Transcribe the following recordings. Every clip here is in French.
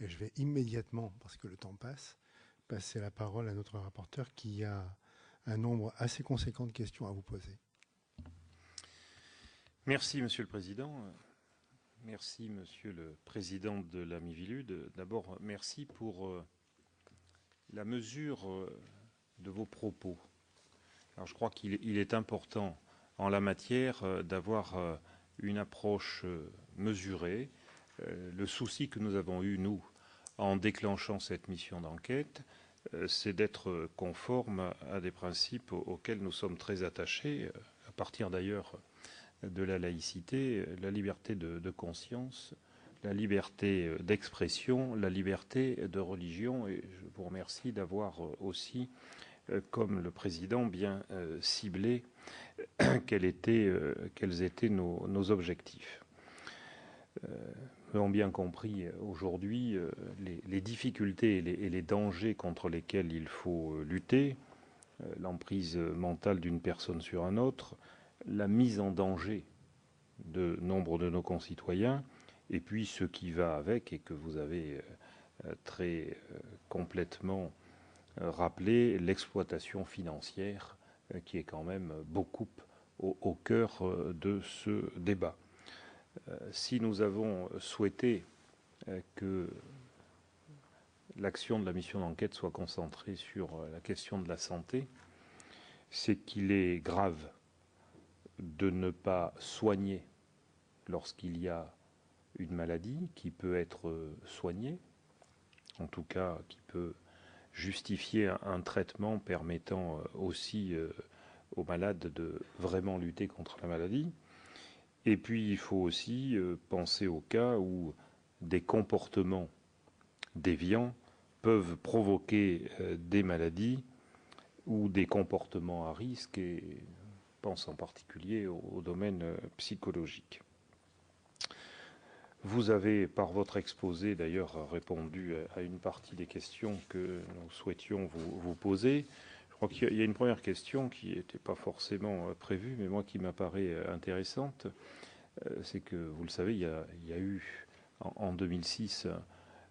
Et je vais immédiatement, parce que le temps passe, passer la parole à notre rapporteur qui a un nombre assez conséquent de questions à vous poser. Merci, Monsieur le Président. Merci, Monsieur le Président de la Miviludes. D'abord, merci pour la mesure de vos propos. Alors, je crois qu'il est important en la matière d'avoir une approche mesurée. Le souci que nous avons eu, nous, en déclenchant cette mission d'enquête, c'est d'être conforme à des principes auxquels nous sommes très attachés, à partir d'ailleurs de la laïcité, la liberté de conscience, la liberté d'expression, la liberté de religion. Et je vous remercie d'avoir aussi, comme le Président, bien ciblé quels étaient nos objectifs. Nous avons bien compris aujourd'hui les difficultés et les dangers contre lesquels il faut lutter, l'emprise mentale d'une personne sur un autre, la mise en danger de nombre de nos concitoyens, et puis ce qui va avec, et que vous avez très complètement rappelé, l'exploitation financière, qui est quand même beaucoup au cœur de ce débat. Si nous avons souhaité que l'action de la mission d'enquête soit concentrée sur la question de la santé, c'est qu'il est grave de ne pas soigner lorsqu'il y a une maladie qui peut être soignée, en tout cas qui peut justifier un traitement permettant aussi aux malades de vraiment lutter contre la maladie. Et puis il faut aussi penser au cas où des comportements déviants peuvent provoquer des maladies ou des comportements à risque, et je pense en particulier au domaine psychologique. Vous avez, par votre exposé, d'ailleurs, répondu à une partie des questions que nous souhaitions vous poser. Je crois qu'il y a une première question qui n'était pas forcément prévue, mais moi qui m'apparaît intéressante. C'est que, vous le savez, il y a eu en 2006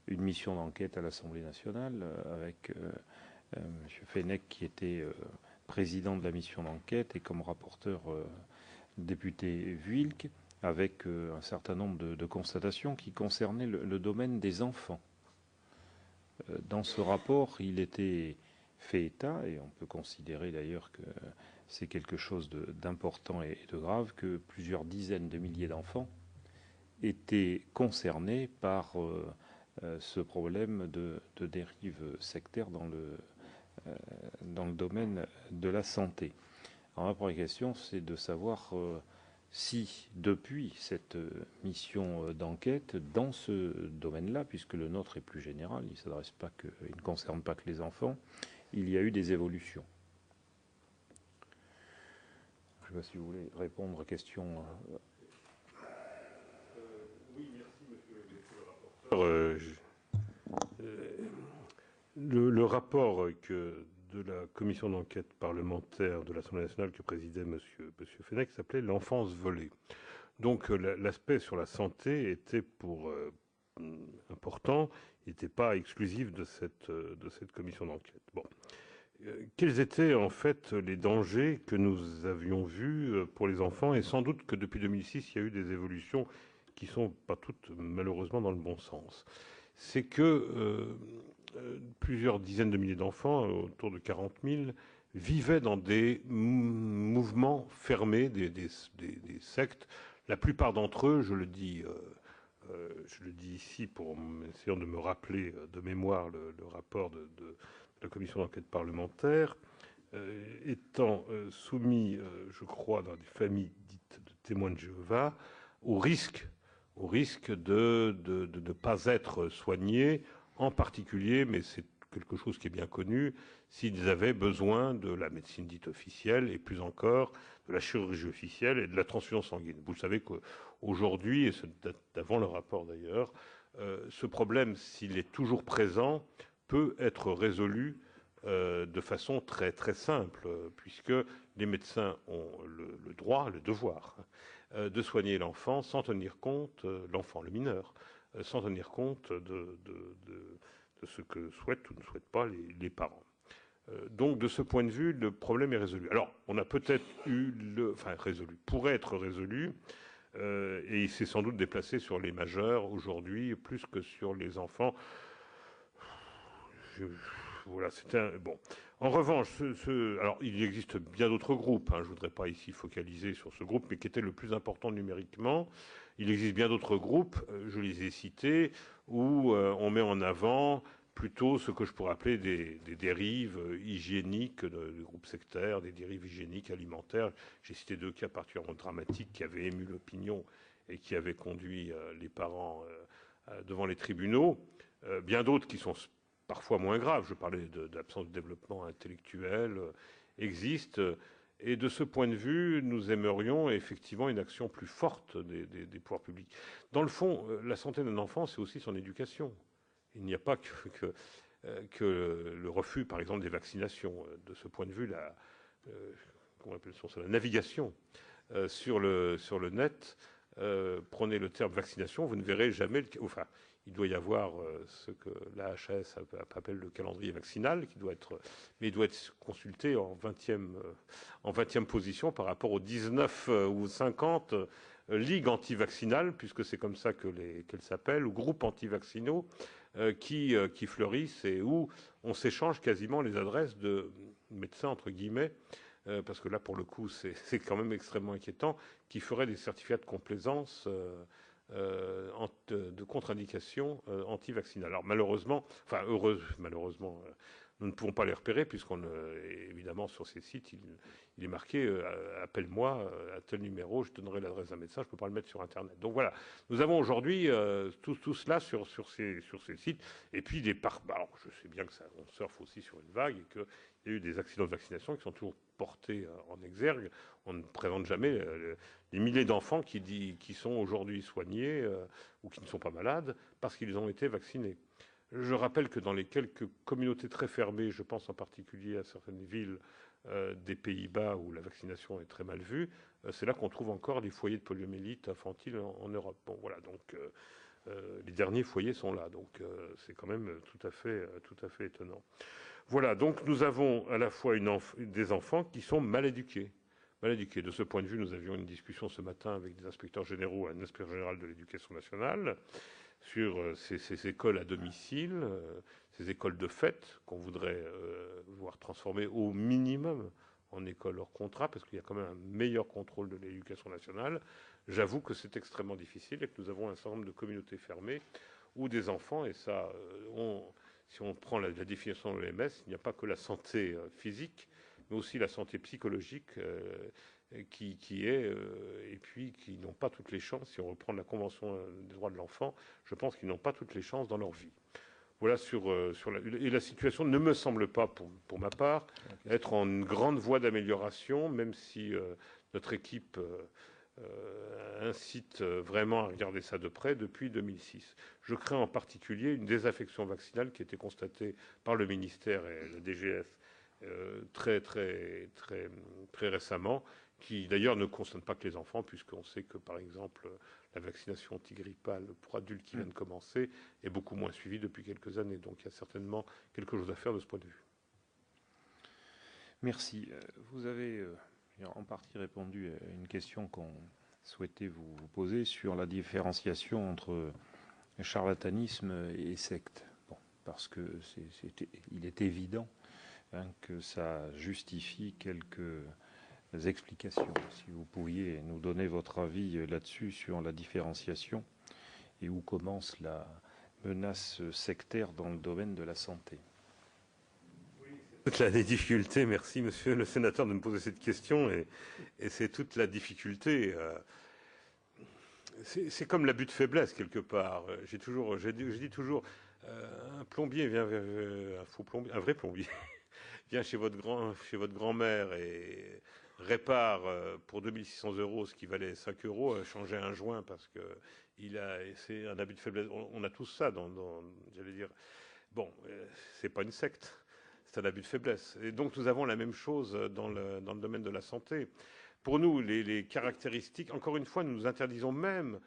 une mission d'enquête à l'Assemblée nationale avec M. Fenech qui était président de la mission d'enquête et comme rapporteur député Vuilc, avec un certain nombre de constatations qui concernaient le domaine des enfants. Dans ce rapport, il était fait état, et on peut considérer d'ailleurs que c'est quelque chose d'important et de grave, que plusieurs dizaines de milliers d'enfants étaient concernés par ce problème de dérive sectaire dans le domaine de la santé. Alors, ma première question, c'est de savoir si, depuis cette mission d'enquête, dans ce domaine-là, puisque le nôtre est plus général, il ne concerne pas que les enfants, il y a eu des évolutions. Je ne sais pas si vous voulez répondre aux questions. Oui, merci, monsieur le rapporteur. Le rapport de la commission d'enquête parlementaire de l'Assemblée nationale que présidait monsieur Fenech s'appelait « L'enfance volée ». Donc l'aspect sur la santé était important, il n'était pas exclusif de cette commission d'enquête. Bon. Quels étaient en fait les dangers que nous avions vus pour les enfants? Et sans doute que depuis 2006, il y a eu des évolutions qui ne sont pas toutes malheureusement dans le bon sens. C'est que plusieurs dizaines de milliers d'enfants, autour de 40 000, vivaient dans des mouvements fermés, des sectes. La plupart d'entre eux, je le dis ici pour essayer de me rappeler de mémoire le rapport de la commission d'enquête parlementaire, étant soumis, je crois, dans des familles dites de témoins de Jéhovah, au risque de ne pas être soignés, en particulier, mais c'est quelque chose qui est bien connu, s'ils avaient besoin de la médecine dite officielle et plus encore de la chirurgie officielle et de la transfusion sanguine. Vous savez qu'aujourd'hui, et c'est d'avant le rapport d'ailleurs, ce problème, s'il est toujours présent, peut être résolu de façon très très simple, puisque les médecins ont le droit, le devoir de soigner l'enfant sans tenir compte, l'enfant, le mineur, sans tenir compte de ce que souhaitent ou ne souhaitent pas les parents. Donc, de ce point de vue, le problème est résolu. Alors, on a peut-être pourrait être résolu, et il s'est sans doute déplacé sur les majeurs aujourd'hui, plus que sur les enfants. Voilà, bon. En revanche, alors il existe bien d'autres groupes. Je ne voudrais pas ici focaliser sur ce groupe, mais qui était le plus important numériquement. Il existe bien d'autres groupes, je les ai cités, où on met en avant plutôt ce que je pourrais appeler des dérives hygiéniques, des groupes sectaires, des dérives hygiéniques alimentaires. J'ai cité 2 cas particulièrement dramatiques qui avaient ému l'opinion et qui avaient conduit les parents devant les tribunaux. Bien d'autres qui sont parfois moins graves, je parlais d'absence de développement intellectuel, existent. Et de ce point de vue, nous aimerions effectivement une action plus forte des pouvoirs publics. Dans le fond, la santé d'un enfant, c'est aussi son éducation. Il n'y a pas que le refus, par exemple, des vaccinations. De ce point de vue, comment appelle-t-on ça, la navigation sur le net, prenez le terme vaccination, vous ne verrez jamais... Enfin, il doit y avoir ce que l'AHS appelle le calendrier vaccinal, mais il doit être consulté en 20e position par rapport aux 19 ou 50 ligues anti-vaccinales, puisque c'est comme ça qu'elles s'appellent, ou groupes anti-vaccinaux, qui fleurissent et où on s'échange quasiment les adresses de médecins, entre guillemets, parce que là, pour le coup, c'est quand même extrêmement inquiétant, qui feraient des certificats de complaisance de contre-indication anti-vaccinale. Alors malheureusement, malheureusement, nous ne pouvons pas les repérer puisqu'on, évidemment, sur ces sites, il est marqué appelle-moi à tel numéro, je te donnerai l'adresse d'un médecin, je ne peux pas le mettre sur Internet. Donc voilà, nous avons aujourd'hui tout cela sur ces sites. Et puis alors, je sais bien que on surfe aussi sur une vague et qu'il y a eu des accidents de vaccination qui sont toujours portés en exergue. On ne présente jamais les milliers d'enfants qui sont aujourd'hui soignés ou qui ne sont pas malades parce qu'ils ont été vaccinés. Je rappelle que dans les quelques communautés très fermées, je pense en particulier à certaines villes des Pays-Bas où la vaccination est très mal vue, c'est là qu'on trouve encore des foyers de poliomyélite infantile en Europe. Bon, voilà, donc les derniers foyers sont là, donc c'est quand même tout à fait étonnant. Voilà, donc nous avons à la fois des enfants qui sont mal éduqués. De ce point de vue, nous avions une discussion ce matin avec des inspecteurs généraux et un inspecteur général de l'éducation nationale sur ces écoles à domicile, ces écoles de fête qu'on voudrait voir transformer au minimum en école hors contrat, parce qu'il y a quand même un meilleur contrôle de l'éducation nationale. J'avoue que c'est extrêmement difficile et que nous avons un certain nombre de communautés fermées où des enfants, et ça, si on prend la définition de l'OMS, il n'y a pas que la santé physique, mais aussi la santé psychologique qui est, et puis qui n'ont pas toutes les chances, si on reprend la Convention des droits de l'enfant, je pense qu'ils n'ont pas toutes les chances dans leur vie. Voilà et la situation ne me semble pas, pour ma part, être en une grande voie d'amélioration, même si notre équipe incite vraiment à regarder ça de près depuis 2006. Je crains en particulier une désaffection vaccinale qui a été constatée par le ministère et la DGS très récemment, qui d'ailleurs ne concerne pas que les enfants, puisqu'on sait que, par exemple, la vaccination antigrippale pour adultes qui vient de commencer est beaucoup moins suivie depuis quelques années. Donc il y a certainement quelque chose à faire de ce point de vue. Merci. Vous avez en partie répondu à une question qu'on souhaitait vous poser sur la différenciation entre charlatanisme et secte. Bon, parce que il est évident que ça justifie quelques explications. Si vous pouviez nous donner votre avis là-dessus sur la différenciation et où commence la menace sectaire dans le domaine de la santé. Toute la difficulté, merci monsieur le sénateur de me poser cette question, et c'est toute la difficulté. C'est comme l'abus de faiblesse quelque part. Je dis toujours, un plombier vient un vrai plombier vient chez votre grand-mère et répare pour 2600 € ce qui valait 5 €, changer un joint parce que c'est un abus de faiblesse. On a tous ça j'allais dire. Bon, c'est pas une secte, c'est un abus de faiblesse. Et donc nous avons la même chose dans le domaine de la santé. Pour nous, les caractéristiques, encore une fois, nous nous interdisons même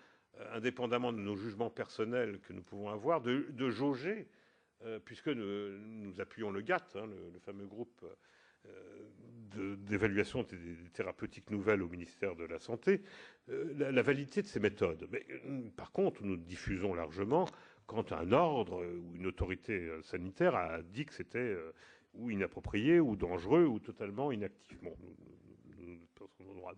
indépendamment de nos jugements personnels que nous pouvons avoir, de jauger, puisque nous appuyons le GATT, hein, le fameux groupe d'évaluation des thérapeutiques nouvelles au ministère de la Santé, la validité de ces méthodes. Mais, par contre, nous diffusons largement quand un ordre ou une autorité sanitaire a dit que c'était ou inapproprié, ou dangereux, ou totalement inactif. Bon,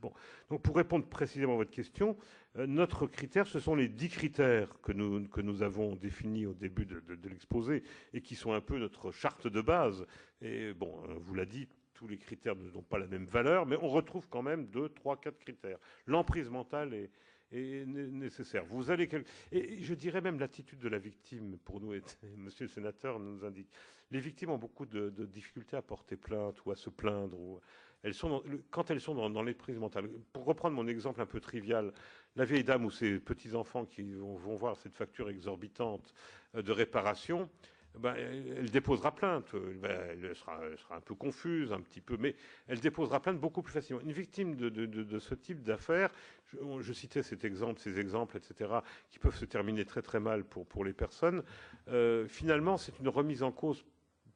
bon. Donc, pour répondre précisément à votre question, notre critère, ce sont les 10 critères que nous avons définis au début de l'exposé et qui sont un peu notre charte de base. Et bon, vous l'a dit, tous les critères n'ont pas la même valeur, mais on retrouve quand même 2, 3, 4 critères. L'emprise mentale est nécessaire. Vous allez et je dirais même l'attitude de la victime, pour nous, monsieur le sénateur nous indique. Les victimes ont beaucoup de difficultés à porter plainte ou à se plaindre. Quand elles sont dans l'emprise mentale. Pour reprendre mon exemple un peu trivial, la vieille dame ou ses petits-enfants qui vont voir cette facture exorbitante de réparation, elle déposera plainte. Elle sera un peu confuse, un petit peu, mais elle déposera plainte beaucoup plus facilement. Une victime de ce type d'affaires, je citais ces exemples, etc., qui peuvent se terminer très très mal pour les personnes. Finalement, c'est une remise en cause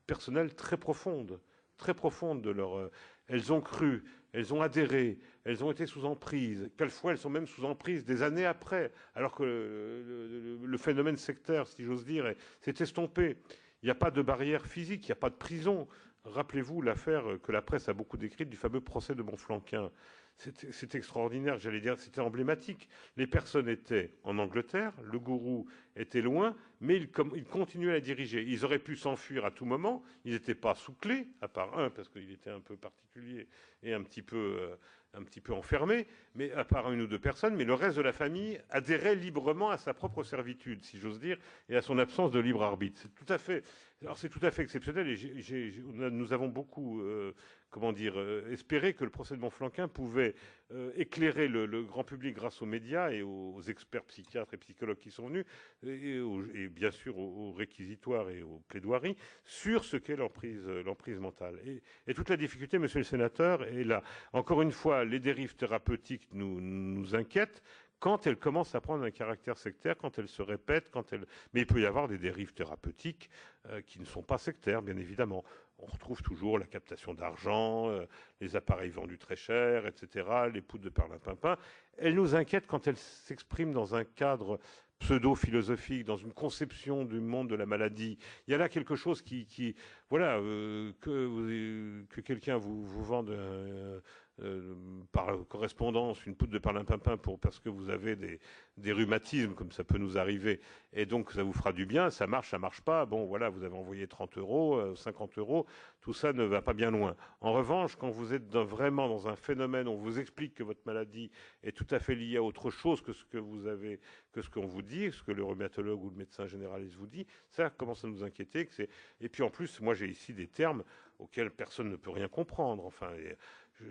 personnelle très profonde de leur. Elles ont cru, elles ont adhéré, elles ont été sous emprise. Quelquefois, elles sont même sous emprise des années après, alors que le phénomène sectaire, si j'ose dire, s'est estompé. Il n'y a pas de barrière physique, il n'y a pas de prison. Rappelez-vous l'affaire que la presse a beaucoup décrite du fameux procès de Montflanquin. C'est extraordinaire, j'allais dire, c'était emblématique. Les personnes étaient en Angleterre, le gourou était loin, mais il continuait à diriger. Ils auraient pu s'enfuir à tout moment, ils n'étaient pas sous clé, à part un, parce qu'il était un peu particulier et un petit peu enfermé, mais à part une ou deux personnes, mais le reste de la famille adhérait librement à sa propre servitude, si j'ose dire, et à son absence de libre arbitre. C'est tout à fait exceptionnel, et nous avons beaucoup espéré que le procès de Montflanquin pouvait éclairer le grand public grâce aux médias et aux experts psychiatres et psychologues qui sont venus, et bien sûr aux réquisitoires et aux plaidoiries, sur ce qu'est l'emprise mentale. Et toute la difficulté, monsieur le sénateur, est là. Encore une fois, les dérives thérapeutiques nous inquiètent quand elles commencent à prendre un caractère sectaire, quand elles se répètent, mais il peut y avoir des dérives thérapeutiques qui ne sont pas sectaires, bien évidemment. On retrouve toujours la captation d'argent, les appareils vendus très chers, etc., les poudres de perlimpinpin. Elles nous inquiètent quand elles s'expriment dans un cadre pseudo-philosophique, dans une conception du monde de la maladie. Il y a là quelque chose que quelqu'un vous vende par correspondance une poudre de perlimpinpin parce que vous avez des rhumatismes, comme ça peut nous arriver, et donc ça vous fera du bien, ça marche pas, bon voilà, vous avez envoyé 30 €, 50 €, tout ça ne va pas bien loin. En revanche, quand vous êtes vraiment dans un phénomène, on vous explique que votre maladie est tout à fait liée à autre chose que ce qu'on vous dit, ce que le rhumatologue ou le médecin généraliste vous dit, ça commence à nous inquiéter. Et puis en plus, moi j'ai ici des termes auxquels personne ne peut rien comprendre. Enfin,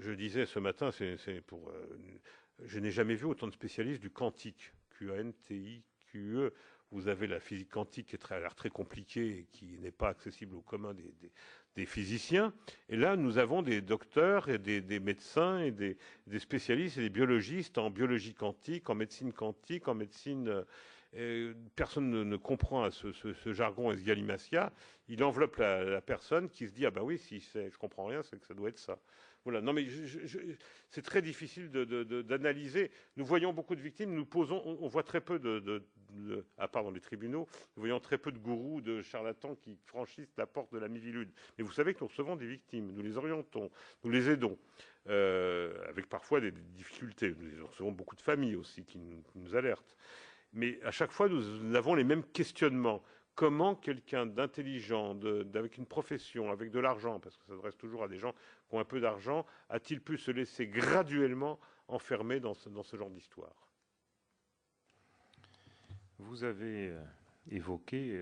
je disais ce matin, je n'ai jamais vu autant de spécialistes du quantique, QANTIQE. Vous avez la physique quantique qui a l'air très compliquée et qui n'est pas accessible au commun des physiciens. Et là, nous avons des docteurs et des médecins et des spécialistes et des biologistes en biologie quantique, en médecine quantique, en médecine. Personne ne comprend ce jargon esgalimatia. Il enveloppe la personne qui se dit « Ah ben oui, si je comprends rien, c'est que ça doit être ça ». Voilà. Non mais c'est très difficile d'analyser. Nous voyons beaucoup de victimes, on voit très peu à part dans les tribunaux, nous voyons très peu de gourous, de charlatans qui franchissent la porte de la Miviludes. Mais vous savez que nous recevons des victimes, nous les orientons, nous les aidons, avec parfois des difficultés. Nous recevons beaucoup de familles aussi qui nous alertent. Mais à chaque fois, nous avons les mêmes questionnements. Comment quelqu'un d'intelligent, avec une profession, avec de l'argent, parce que ça s'adresse toujours à des gens qui ont un peu d'argent, a-t-il pu se laisser graduellement enfermer dans ce genre d'histoire? Vous avez évoqué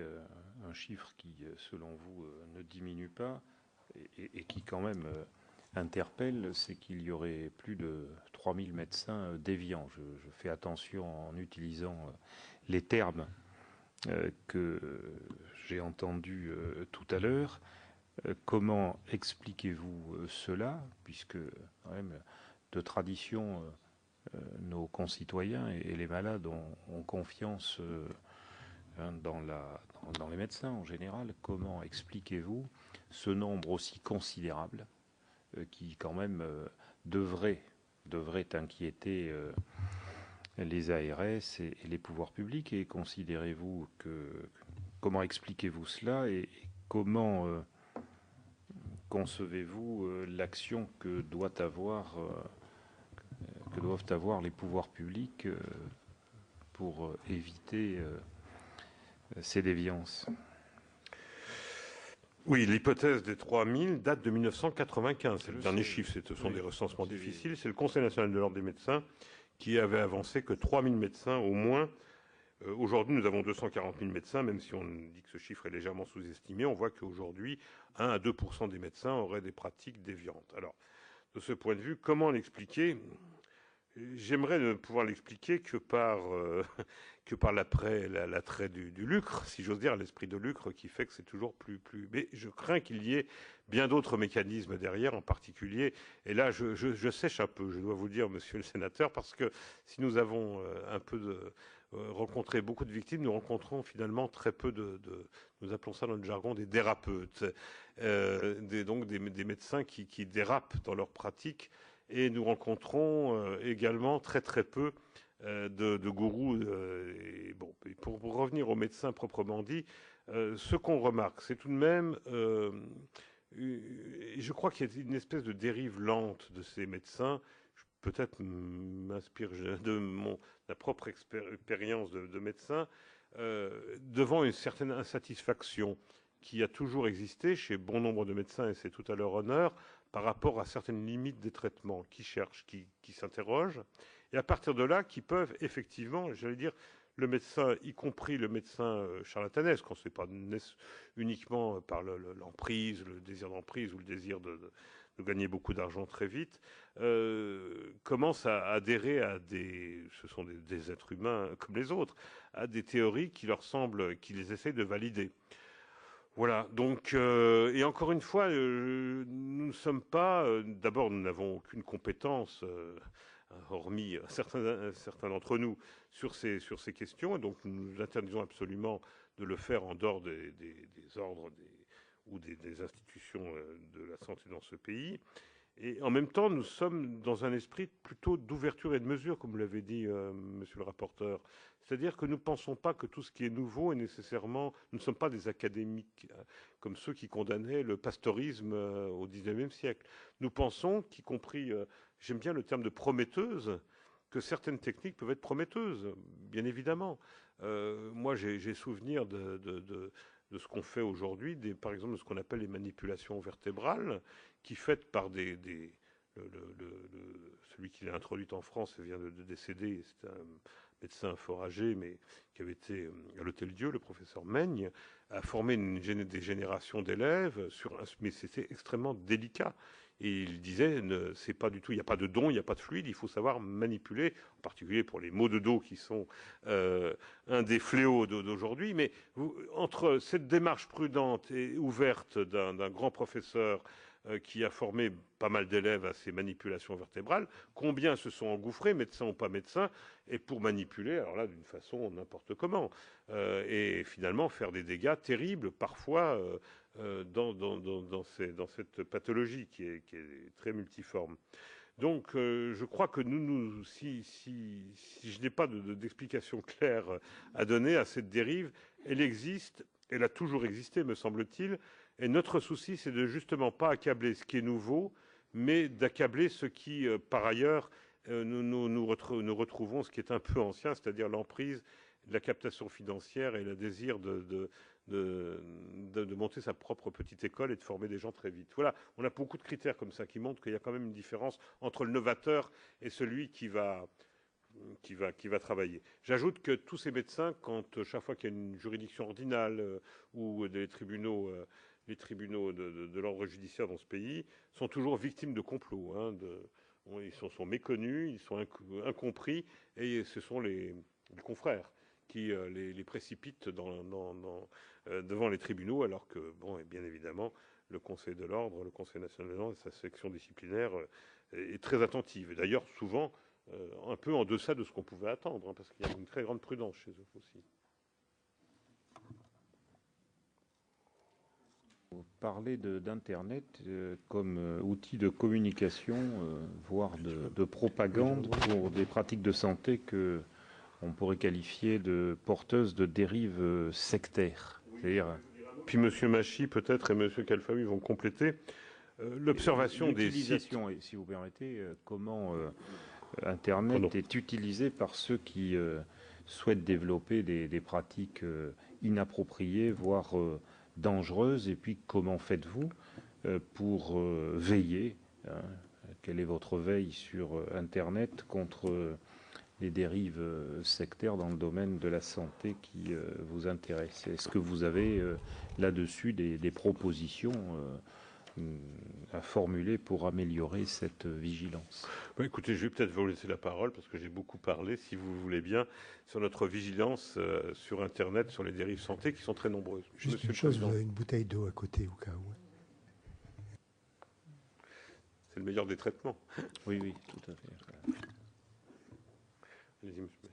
un chiffre qui, selon vous, ne diminue pas et qui quand même interpelle, c'est qu'il y aurait plus de 3000 médecins déviants. Je fais attention en utilisant les termes que j'ai entendus tout à l'heure. Comment expliquez-vous cela, puisque quand même de tradition nos concitoyens et les malades ont confiance dans les médecins en général. Comment expliquez-vous ce nombre aussi considérable qui quand même devrait inquiéter les ARS et les pouvoirs publics, et comment expliquez-vous cela et comment concevez-vous l'action que doivent avoir les pouvoirs publics pour éviter ces déviances? Oui, l'hypothèse des 3000 date de 1995. C'est le dernier chiffre, ce sont des recensements difficiles. C'est le Conseil national de l'ordre des médecins qui avait avancé que 3000 médecins au moins. Aujourd'hui, nous avons 240 000 médecins, même si on dit que ce chiffre est légèrement sous-estimé. On voit qu'aujourd'hui, 1 à 2% des médecins auraient des pratiques déviantes. Alors, de ce point de vue, comment l'expliquer ? J'aimerais ne pouvoir l'expliquer que par l'attrait du lucre, si j'ose dire, l'esprit de lucre qui fait que c'est toujours plus. Mais je crains qu'il y ait bien d'autres mécanismes derrière, en particulier. Et là, je sèche un peu, je dois vous dire, monsieur le sénateur, parce que si nous avons rencontré beaucoup de victimes, nous rencontrons finalement très peu nous appelons ça dans le jargon des dérapeutes, donc des médecins qui dérapent dans leur pratique. Et nous rencontrons également très peu de gourous. Et pour revenir aux médecins proprement dit, ce qu'on remarque, c'est tout de même, je crois qu'il y a une espèce de dérive lente de ces médecins. Peut-être m'inspire de ma propre expérience de médecin, devant une certaine insatisfaction qui a toujours existé chez bon nombre de médecins, et c'est tout à leur honneur, par rapport à certaines limites des traitements, qui cherchent, qui s'interrogent, et à partir de là, qui peuvent effectivement, j'allais dire, le médecin, y compris le médecin charlatanesque, on ne sait pas uniquement par l'emprise, le désir d'emprise ou le désir de gagner beaucoup d'argent très vite, commence à adhérer à ce sont des êtres humains comme les autres, à des théories qui leur semblent, qui les essayent de valider. Voilà, donc, et encore une fois, nous ne sommes pas, d'abord, nous n'avons aucune compétence, hormis certains d'entre nous, sur ces questions, et donc nous interdisons absolument de le faire en dehors des ordres ou des institutions de la santé dans ce pays. Et en même temps, nous sommes dans un esprit plutôt d'ouverture et de mesure, comme vous l'avez dit, monsieur le rapporteur. C'est-à-dire que nous ne pensons pas que tout ce qui est nouveau est nécessairement... Nous ne sommes pas des académiques comme ceux qui condamnaient le pastorisme au XIXe siècle. Nous pensons qu'y compris, j'aime bien le terme de prometteuse, que certaines techniques peuvent être prometteuses, bien évidemment. Moi, j'ai souvenir de ce qu'on fait aujourd'hui, par exemple de ce qu'on appelle les manipulations vertébrales, qui faites par celui qui l'a introduite en France vient de décéder, c'est un médecin fort âgé, mais qui avait été à l'Hôtel Dieu, le professeur Meigne, a formé des générations d'élèves, mais c'était extrêmement délicat. Et il disait, c'est pas du tout, il n'y a pas de don, il n'y a pas de fluide, il faut savoir manipuler, en particulier pour les maux de dos qui sont un des fléaux d'aujourd'hui. Mais entre cette démarche prudente et ouverte d'un grand professeur qui a formé pas mal d'élèves à ces manipulations vertébrales, combien se sont engouffrés, médecins ou pas médecins, et pour manipuler, alors là, d'une façon n'importe comment, et finalement faire des dégâts terribles, parfois, dans cette pathologie qui est très multiforme. Donc, je crois que si je n'ai pas d'explication claire à donner à cette dérive, elle existe, elle a toujours existé, me semble-t-il, et notre souci, c'est de justement pas accabler ce qui est nouveau, mais d'accabler ce qui, par ailleurs, nous retrouvons ce qui est un peu ancien, c'est-à-dire l'emprise, la captation financière et le désir de monter sa propre petite école et de former des gens très vite. Voilà, on a beaucoup de critères comme ça qui montrent qu'il y a quand même une différence entre le novateur et celui qui va travailler. J'ajoute que tous ces médecins, quand chaque fois qu'il y a une juridiction ordinale ou des tribunaux, les tribunaux de l'ordre judiciaire dans ce pays, sont toujours victimes de complots. Ils sont méconnus, ils sont incompris, et ce sont les confrères qui les précipitent devant les tribunaux, alors que, bon, et bien évidemment, le Conseil de l'ordre, le Conseil national de l'ordre, sa section disciplinaire est très attentive. Et d'ailleurs, souvent, un peu en deçà de ce qu'on pouvait attendre, hein, parce qu'il y a une très grande prudence chez eux aussi. Vous parlez d'Internet comme outil de communication, voire de propagande pour des pratiques de santé que on pourrait qualifier de porteuses de dérives sectaires. C'est-à-dire... Puis M. Machy peut-être et M. Kalfaoui vont compléter l'observation des sites. Et si vous permettez, comment Internet est utilisé par ceux qui souhaitent développer des pratiques inappropriées, voire dangereuses, et puis comment faites-vous pour veiller, hein, quelle est votre veille sur Internet contre les dérives sectaires dans le domaine de la santé qui vous intéressent? Est-ce que vous avez là-dessus des propositions à formuler pour améliorer cette vigilance? Bon, écoutez, je vais peut-être vous laisser la parole parce que j'ai beaucoup parlé, si vous voulez bien, sur notre vigilance sur Internet, sur les dérives santé qui sont très nombreuses. Juste Monsieur une chose, vous avez une bouteille d'eau à côté au cas où. C'est le meilleur des traitements. Oui, oui, tout à fait. Allez-y, monsieur.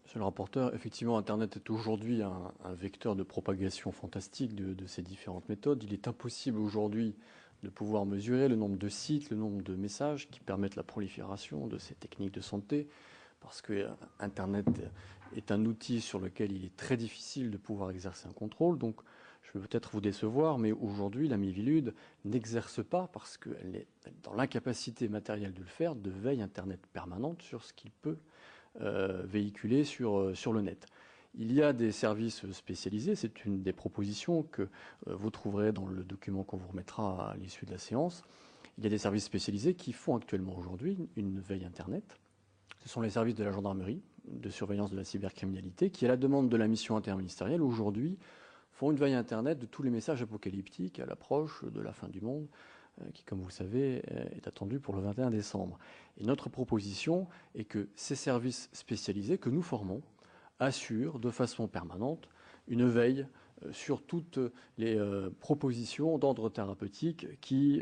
Monsieur le rapporteur, effectivement, Internet est aujourd'hui un vecteur de propagation fantastique de ces différentes méthodes. Il est impossible aujourd'hui de pouvoir mesurer le nombre de sites, le nombre de messages qui permettent la prolifération de ces techniques de santé, parce que Internet est un outil sur lequel il est très difficile de pouvoir exercer un contrôle. Donc, je vais peut-être vous décevoir, mais aujourd'hui, la Miviludes n'exerce pas, parce qu'elle est dans l'incapacité matérielle de le faire, de veille Internet permanente sur ce qu'il peut véhiculer sur le net. Il y a des services spécialisés, c'est une des propositions que vous trouverez dans le document qu'on vous remettra à l'issue de la séance. Il y a des services spécialisés qui font actuellement aujourd'hui une veille Internet. Ce sont les services de la gendarmerie, de surveillance de la cybercriminalité, qui, à la demande de la mission interministérielle, aujourd'hui, font une veille Internet de tous les messages apocalyptiques à l'approche de la fin du monde, qui, comme vous le savez, est attendue pour le 21 décembre. Et notre proposition est que ces services spécialisés que nous formons assurent de façon permanente une veille sur toutes les propositions d'ordre thérapeutique qui,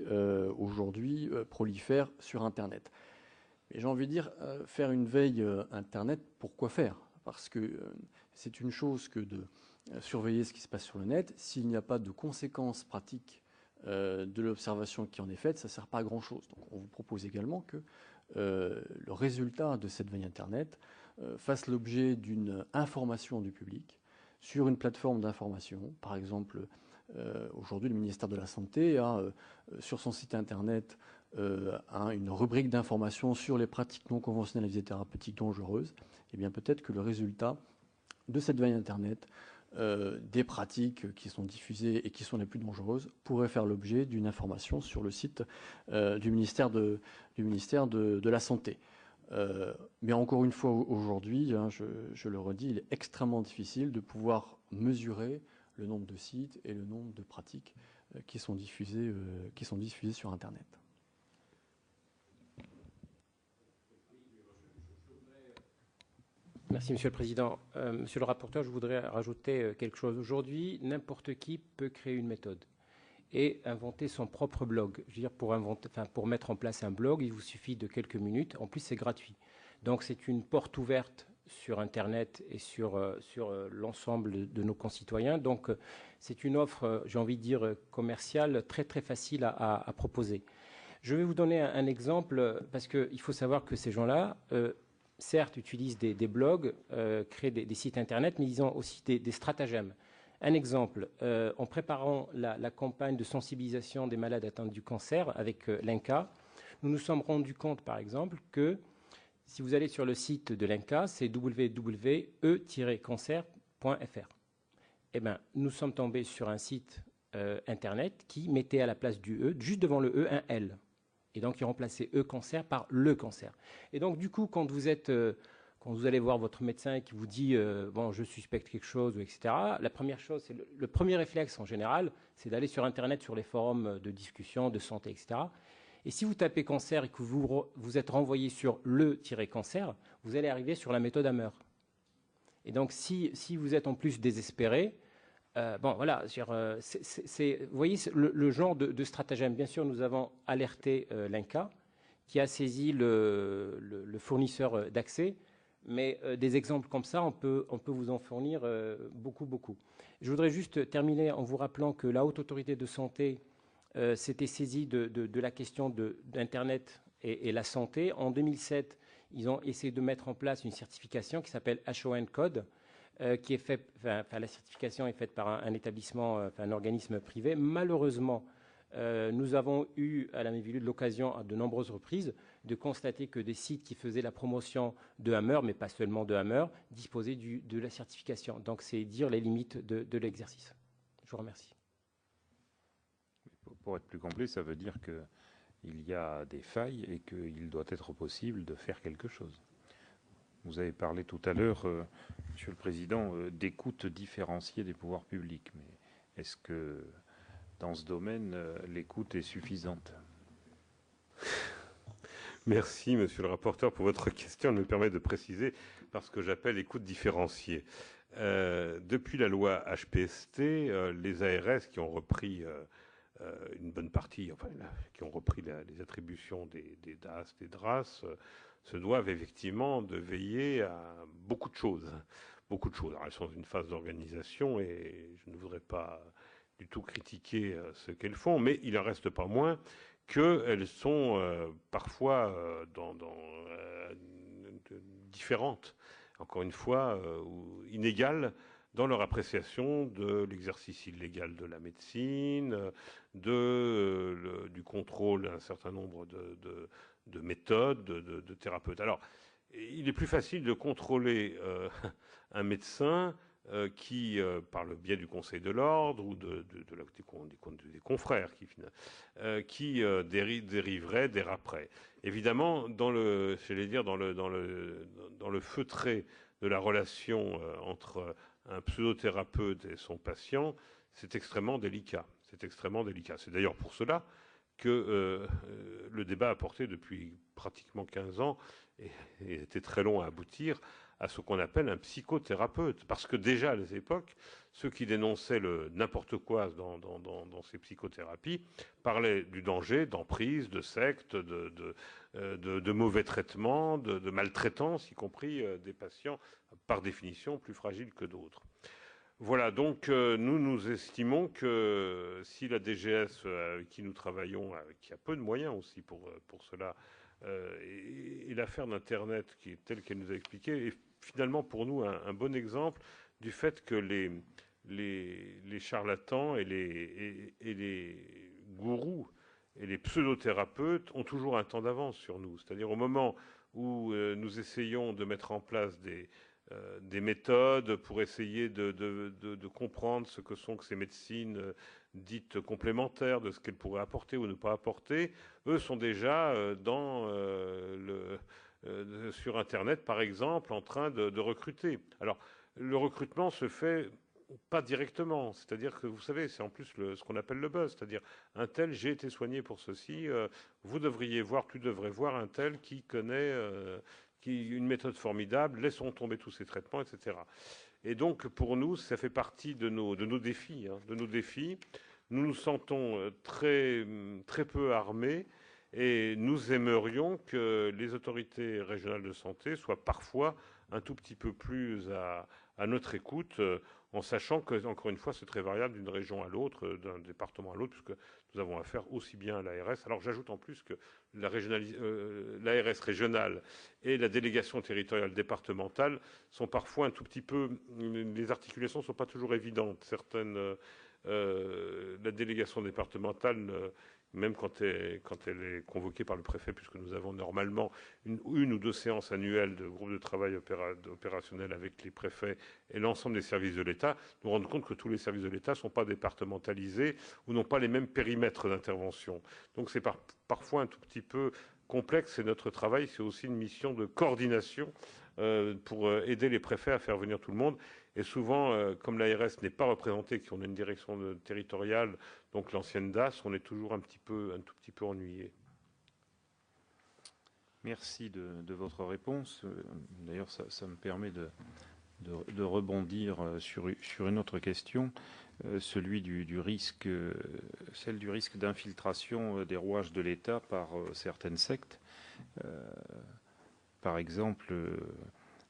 aujourd'hui, prolifèrent sur Internet. Mais j'ai envie de dire, faire une veille Internet, pourquoi faire? Parce que c'est une chose que de surveiller ce qui se passe sur le net. S'il n'y a pas de conséquences pratiques de l'observation qui en est faite, ça ne sert pas à grand-chose. Donc on vous propose également que le résultat de cette veille Internet fasse l'objet d'une information du public sur une plateforme d'information. Par exemple, aujourd'hui, le ministère de la Santé a sur son site Internet une rubrique d'information sur les pratiques non conventionnelles à visée thérapeutique dangereuses. Et bien peut-être que le résultat de cette veille Internet, des pratiques qui sont diffusées et qui sont les plus dangereuses, pourrait faire l'objet d'une information sur le site du ministère de la Santé. Mais encore une fois, aujourd'hui, hein, je le redis, il est extrêmement difficile de pouvoir mesurer le nombre de sites et le nombre de pratiques qui sont diffusées sur Internet. Merci, Monsieur le Président. Monsieur le rapporteur, je voudrais rajouter quelque chose. Aujourd'hui, n'importe qui peut créer une méthode et inventer son propre blog. Je veux dire, pour mettre en place un blog, il vous suffit de quelques minutes. En plus, c'est gratuit. Donc, c'est une porte ouverte sur Internet et sur l'ensemble de nos concitoyens. Donc, c'est une offre, j'ai envie de dire, commerciale très, très facile à proposer. Je vais vous donner un exemple parce qu'il faut savoir que ces gens-là, certes, utilisent des blogs, créent des sites Internet, mais ils ont aussi des stratagèmes. Un exemple, en préparant la campagne de sensibilisation des malades atteints du cancer avec l'INCa, nous nous sommes rendus compte, par exemple, que si vous allez sur le site de l'INCa, c'est www.e-cancer.fr. Eh bien, nous sommes tombés sur un site Internet qui mettait à la place du E, juste devant le E, un L. Et donc, il remplaçait E-cancer par le cancer. Et donc, du coup, quand vous allez voir votre médecin et qui vous dit bon, je suspecte quelque chose, etc., la première chose, c'est le premier réflexe en général, c'est d'aller sur Internet, sur les forums de discussion, de santé, etc. Et si vous tapez cancer et que vous êtes renvoyé sur le-cancer, vous allez arriver sur la méthode Hammer. Et donc, si vous êtes en plus désespéré, Bon, voilà, vous voyez le genre de stratagème. Bien sûr, nous avons alerté l'INCa, qui a saisi le fournisseur d'accès, mais des exemples comme ça, on peut vous en fournir beaucoup. Je voudrais juste terminer en vous rappelant que la Haute Autorité de Santé s'était saisie de la question d'Internet et la santé. En 2007, ils ont essayé de mettre en place une certification qui s'appelle HON Code, qui est fait, la certification est faite par un établissement, un organisme privé. Malheureusement, nous avons eu à la Miviludes l'occasion à de nombreuses reprises de constater que des sites qui faisaient la promotion de Hammer, mais pas seulement de Hammer, disposaient de la certification. Donc c'est dire les limites de l'exercice. Je vous remercie. Pour être plus complet, ça veut dire qu'il y a des failles et qu'il doit être possible de faire quelque chose. Vous avez parlé tout à l'heure, Monsieur le Président, d'écoute différenciée des pouvoirs publics. Mais est-ce que dans ce domaine, l'écoute est suffisante? Merci, monsieur le rapporteur, pour votre question. Elle me permet de préciser parce que j'appelle écoute différenciée. Depuis la loi HPST, les ARS qui ont repris une bonne partie, enfin, qui ont repris les attributions des DAS, des DRAS, se doivent effectivement de veiller à beaucoup de choses. Beaucoup de choses. Alors, elles sont dans une phase d'organisation et je ne voudrais pas du tout critiquer ce qu'elles font, mais il n'en reste pas moins qu'elles sont parfois différentes, encore une fois, ou inégales dans leur appréciation de l'exercice illégal de la médecine, du contrôle d'un certain nombre de méthodes, de thérapeutes. Alors, il est plus facile de contrôler un médecin qui, par le biais du Conseil de l'ordre ou des confrères, qui déraperait. Évidemment, dans le feutré de la relation entre un pseudothérapeute et son patient, c'est extrêmement délicat. C'est d'ailleurs pour cela que le débat a porté depuis pratiquement 15 ans et était très long à aboutir à ce qu'on appelle un psychothérapeute. Parce que déjà, à les époques, ceux qui dénonçaient le n'importe quoi dans ces psychothérapies parlaient du danger, d'emprise, de secte, de mauvais traitements, de maltraitance, y compris des patients, par définition, plus fragiles que d'autres. Voilà, donc nous estimons que si la DGS avec qui nous travaillons, qui a peu de moyens aussi pour cela, et l'affaire d'Internet qui est telle qu'elle nous a expliqué, est finalement pour nous un bon exemple du fait que les charlatans et les gourous et les pseudothérapeutes ont toujours un temps d'avance sur nous. C'est-à-dire au moment où nous essayons de mettre en place des méthodes pour essayer de comprendre ce que sont que ces médecines dites complémentaires, de ce qu'elles pourraient apporter ou ne pas apporter, eux sont déjà sur Internet, par exemple, en train de recruter. Alors, le recrutement se fait pas directement, c'est-à-dire que, vous savez, c'est en plus ce qu'on appelle le buzz, c'est-à-dire un tel, j'ai été soigné pour ceci, tu devrais voir un tel qui connaît une méthode formidable, laissons tomber tous ces traitements, etc. Et donc, pour nous, ça fait partie de nos défis. Nous nous sentons très peu armés et nous aimerions que les autorités régionales de santé soient parfois un tout petit peu plus à notre écoute, en sachant que, encore une fois, c'est très variable d'une région à l'autre, d'un département à l'autre, puisque nous avons affaire aussi bien à l'ARS. Alors j'ajoute en plus que l'ARS régionale et la délégation territoriale départementale sont parfois un tout petit peu... Les articulations ne sont pas toujours évidentes. La délégation départementale... même quand elle est convoquée par le préfet, puisque nous avons normalement une ou deux séances annuelles de groupe de travail opérationnel avec les préfets et l'ensemble des services de l'État, nous rendons compte que tous les services de l'État ne sont pas départementalisés ou n'ont pas les mêmes périmètres d'intervention. Donc c'est parfois un tout petit peu complexe, et notre travail, c'est aussi une mission de coordination pour aider les préfets à faire venir tout le monde. Et souvent, comme l'ARS n'est pas représentée, qu'on a une direction territoriale, donc l'ancienne DAS, on est toujours un tout petit peu ennuyé. Merci de votre réponse. D'ailleurs, ça me permet de rebondir sur une autre question, celle du risque d'infiltration des rouages de l'État par certaines sectes. Par exemple,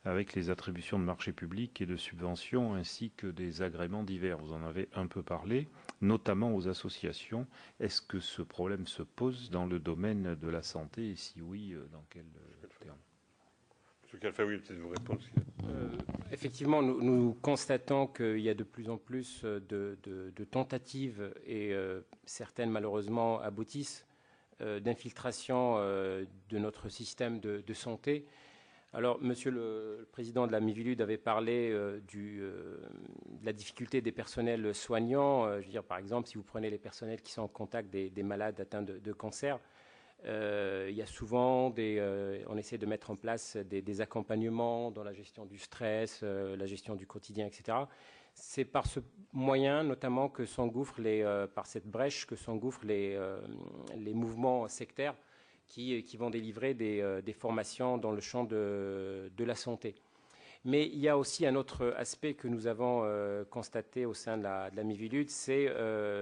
avec les attributions de marchés publics et de subventions, ainsi que des agréments divers. Vous en avez un peu parlé, notamment aux associations. Est-ce que ce problème se pose dans le domaine de la santé, et si oui, dans quel terme? M. Khalfa, oui, peut-être vous répondre. Effectivement, nous constatons qu'il y a de plus en plus de tentatives, et certaines malheureusement aboutissent, d'infiltration de notre système de santé. Alors, Monsieur le Président de la Miviludes avait parlé de la difficulté des personnels soignants. Je veux dire, par exemple, si vous prenez les personnels qui sont en contact des malades atteints de cancer, il y a souvent on essaie de mettre en place des accompagnements dans la gestion du stress, la gestion du quotidien, etc. C'est par ce moyen, notamment, que s'engouffrent par cette brèche, que s'engouffrent les mouvements sectaires qui vont délivrer des formations dans le champ de la santé. Mais il y a aussi un autre aspect que nous avons constaté au sein de la Miviludes, c'est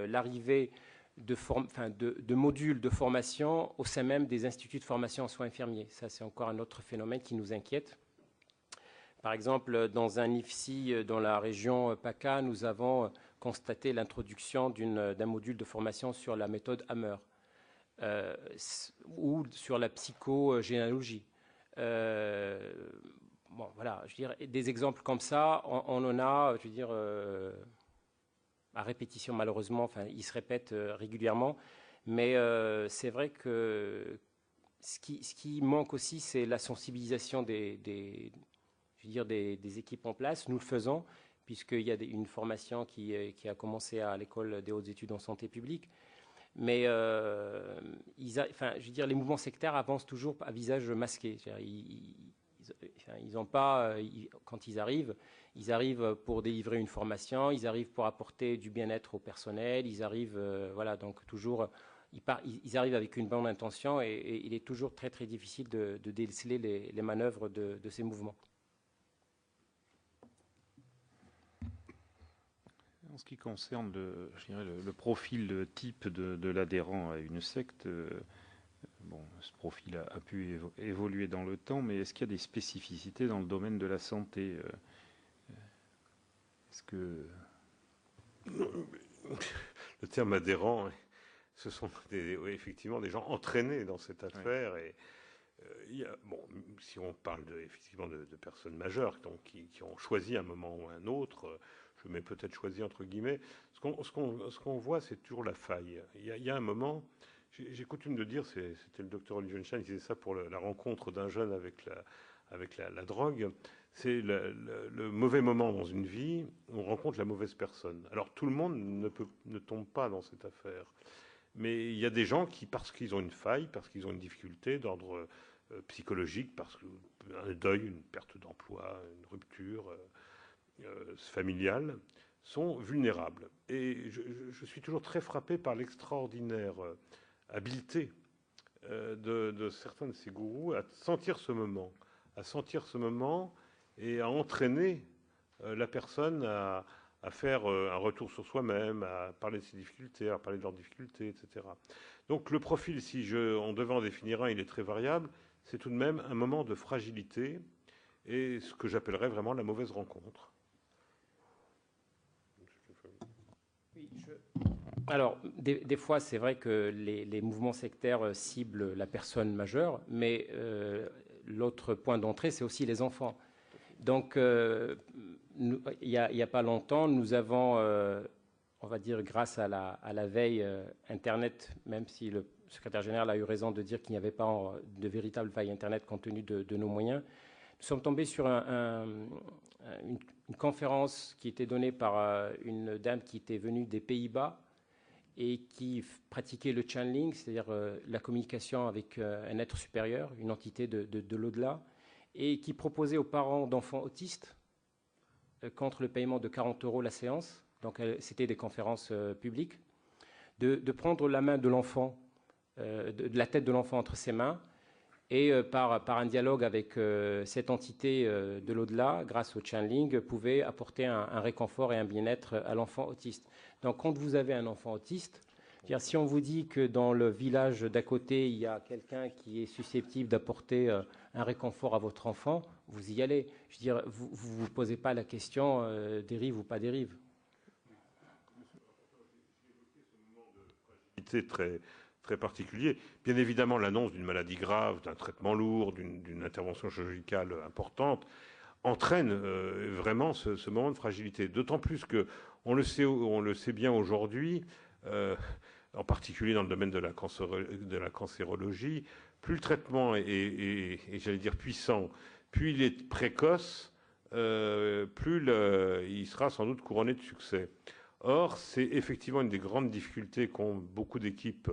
l'arrivée de modules de formation au sein même des instituts de formation en soins infirmiers. Ça, c'est encore un autre phénomène qui nous inquiète. Par exemple, dans un IFSI dans la région PACA, nous avons constaté l'introduction d'un module de formation sur la méthode Hammer. Ou sur la psychogénéalogie. Bon, voilà, je veux dire, des exemples comme ça, on en a, je veux dire, à répétition malheureusement, enfin, ils se répètent régulièrement, mais c'est vrai que ce qui manque aussi, c'est la sensibilisation des équipes en place. Nous le faisons, puisqu'il y a une formation qui a commencé à l'école des hautes études en santé publique. Mais je veux dire, les mouvements sectaires avancent toujours à visage masqué. Ils n'ont pas, quand ils arrivent pour délivrer une formation, ils arrivent pour apporter du bien-être au personnel, ils arrivent, voilà, donc toujours, ils arrivent avec une bonne intention, et il est toujours très très difficile de déceler les manœuvres de ces mouvements. En ce qui concerne le profil type de l'adhérent à une secte, bon, ce profil a pu évoluer dans le temps, mais est-ce qu'il y a des spécificités dans le domaine de la santé? Est-ce que... Le terme adhérent, ce sont effectivement des gens entraînés dans cette affaire. Ouais. Et bon, si on parle effectivement de personnes majeures qui ont choisi un moment ou un autre, je mets peut-être choisi entre guillemets, ce qu'on voit, c'est toujours la faille. Il y a un moment, j'ai coutume de dire, c'était le docteur Olivier Einstein qui disait ça pour la rencontre d'un jeune avec la drogue, c'est le mauvais moment dans une vie, on rencontre la mauvaise personne. Alors tout le monde ne tombe pas dans cette affaire. Mais il y a des gens qui, parce qu'ils ont une faille, parce qu'ils ont une difficulté d'ordre psychologique, parce qu'un deuil, une perte d'emploi, une rupture familiale, sont vulnérables. Et je suis toujours très frappé par l'extraordinaire habileté de certains de ces gourous à sentir ce moment et à entraîner la personne à faire un retour sur soi-même, à parler de ses difficultés, à parler de leurs difficultés, etc. Donc le profil, si on devait en définir un, il est très variable, c'est tout de même un moment de fragilité et ce que j'appellerais vraiment la mauvaise rencontre. Alors, des fois, c'est vrai que les mouvements sectaires ciblent la personne majeure, mais l'autre point d'entrée, c'est aussi les enfants. Donc, il n'y a pas longtemps, nous avons, on va dire, grâce à la veille Internet, même si le secrétaire général a eu raison de dire qu'il n'y avait pas de véritable veille Internet compte tenu de nos moyens, nous sommes tombés sur une conférence qui était donnée par une dame qui était venue des Pays-Bas et qui pratiquait le channeling, c'est-à-dire la communication avec un être supérieur, une entité de l'au-delà, et qui proposait aux parents d'enfants autistes, contre le paiement de 40 € la séance, donc c'était des conférences publiques, de prendre la main de l'enfant, de la tête de l'enfant entre ses mains, et par un dialogue avec cette entité de l'au-delà, grâce au channeling, pouvait apporter un réconfort et un bien-être à l'enfant autiste. Donc quand vous avez un enfant autiste, si on vous dit que dans le village d'à côté, il y a quelqu'un qui est susceptible d'apporter un réconfort à votre enfant, vous y allez. Je veux dire, vous ne vous posez pas la question dérive ou pas dérive. Très, très particulier. Bien évidemment, l'annonce d'une maladie grave, d'un traitement lourd, d'une intervention chirurgicale importante entraîne vraiment ce moment de fragilité. D'autant plus que on le sait bien aujourd'hui, en particulier dans le domaine de la cancérologie, plus le traitement est j'allais dire puissant, plus il est précoce, plus il sera sans doute couronné de succès. Or, c'est effectivement une des grandes difficultés qu'ont beaucoup d'équipes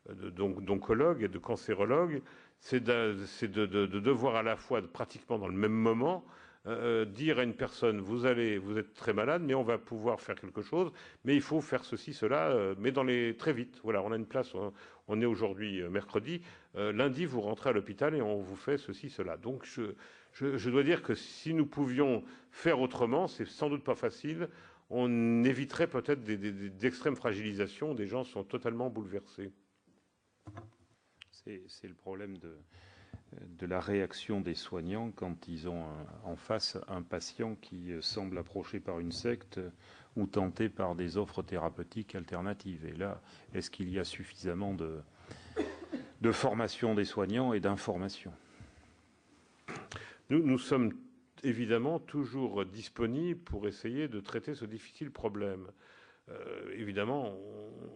d'oncologues et de cancérologues, c'est de devoir à la fois, pratiquement dans le même moment, dire à une personne, vous êtes très malade, mais on va pouvoir faire quelque chose, mais il faut faire ceci, cela, mais très vite. Voilà, on a une place, on est aujourd'hui mercredi, lundi, vous rentrez à l'hôpital et on vous fait ceci, cela. Donc, je dois dire que si nous pouvions faire autrement, c'est sans doute pas facile, on éviterait peut-être d'extrêmes fragilisations, des gens sont totalement bouleversés. C'est le problème de la réaction des soignants quand ils ont en face un patient qui semble approché par une secte ou tenté par des offres thérapeutiques alternatives. Et là, est-ce qu'il y a suffisamment de formation des soignants et d'information? Nous sommes évidemment toujours disponibles pour essayer de traiter ce difficile problème. Évidemment,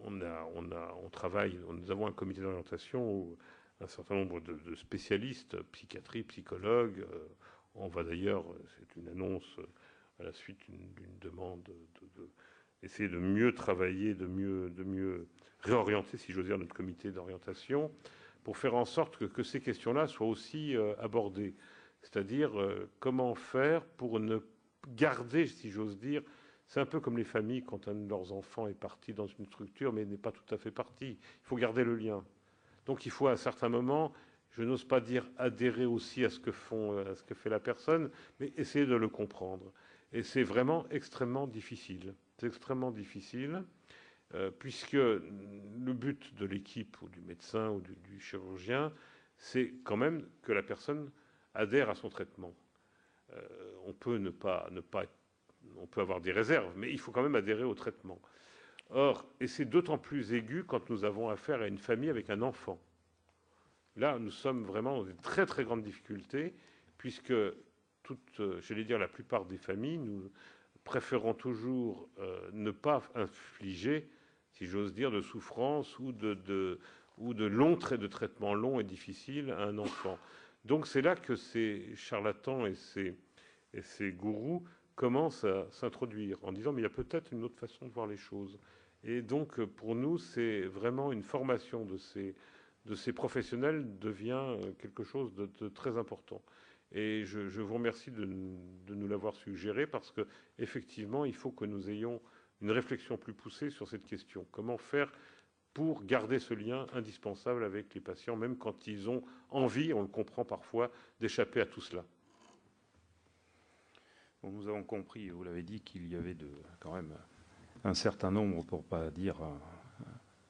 on travaille, nous avons un comité d'orientation où un certain nombre de spécialistes, psychiatrie, psychologues, on va d'ailleurs, c'est une annonce à la suite d'une demande essayer de mieux travailler, de mieux réorienter, si j'ose dire, notre comité d'orientation, pour faire en sorte que ces questions-là soient aussi abordées. C'est-à-dire comment faire pour ne garder, si j'ose dire, c'est un peu comme les familles quand un de leurs enfants est parti dans une structure mais n'est pas tout à fait parti. Il faut garder le lien. Donc il faut à un certain moment, je n'ose pas dire adhérer aussi à ce que fait la personne, mais essayer de le comprendre. Et c'est vraiment extrêmement difficile. C'est extrêmement difficile puisque le but de l'équipe ou du médecin ou du chirurgien, c'est quand même que la personne adhère à son traitement. On peut on peut avoir des réserves, mais il faut quand même adhérer au traitement. Or, et c'est d'autant plus aigu quand nous avons affaire à une famille avec un enfant. Là, nous sommes vraiment dans de très très grandes difficultés, puisque j'allais dire la plupart des familles, nous préférons toujours ne pas infliger, si j'ose dire, de souffrance ou de longs traits de traitement longs et difficiles à un enfant. Donc c'est là que ces charlatans et ces gourous commencent à s'introduire en disant mais il y a peut-être une autre façon de voir les choses. Et donc pour nous, c'est vraiment une formation de ces professionnels devient quelque chose de très important. Et je vous remercie de nous l'avoir suggéré parce que effectivement, il faut que nous ayons une réflexion plus poussée sur cette question. Comment faire pour garder ce lien indispensable avec les patients, même quand ils ont envie, on le comprend parfois, d'échapper à tout cela. Bon, nous avons compris, vous l'avez dit, qu'il y avait quand même un certain nombre, pour ne pas dire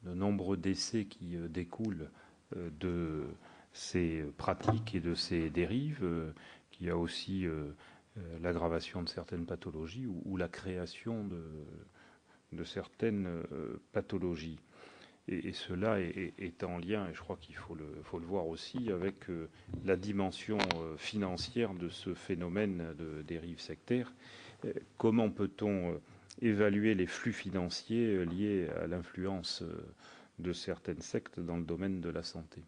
de nombreux décès qui découlent de ces pratiques et de ces dérives, qu'il y a aussi l'aggravation de certaines pathologies ou la création de certaines pathologies. Et cela est en lien, et je crois qu'il faut le voir aussi, avec la dimension financière de ce phénomène de dérive sectaire. Comment peut-on évaluer les flux financiers liés à l'influence de certaines sectes dans le domaine de la santé?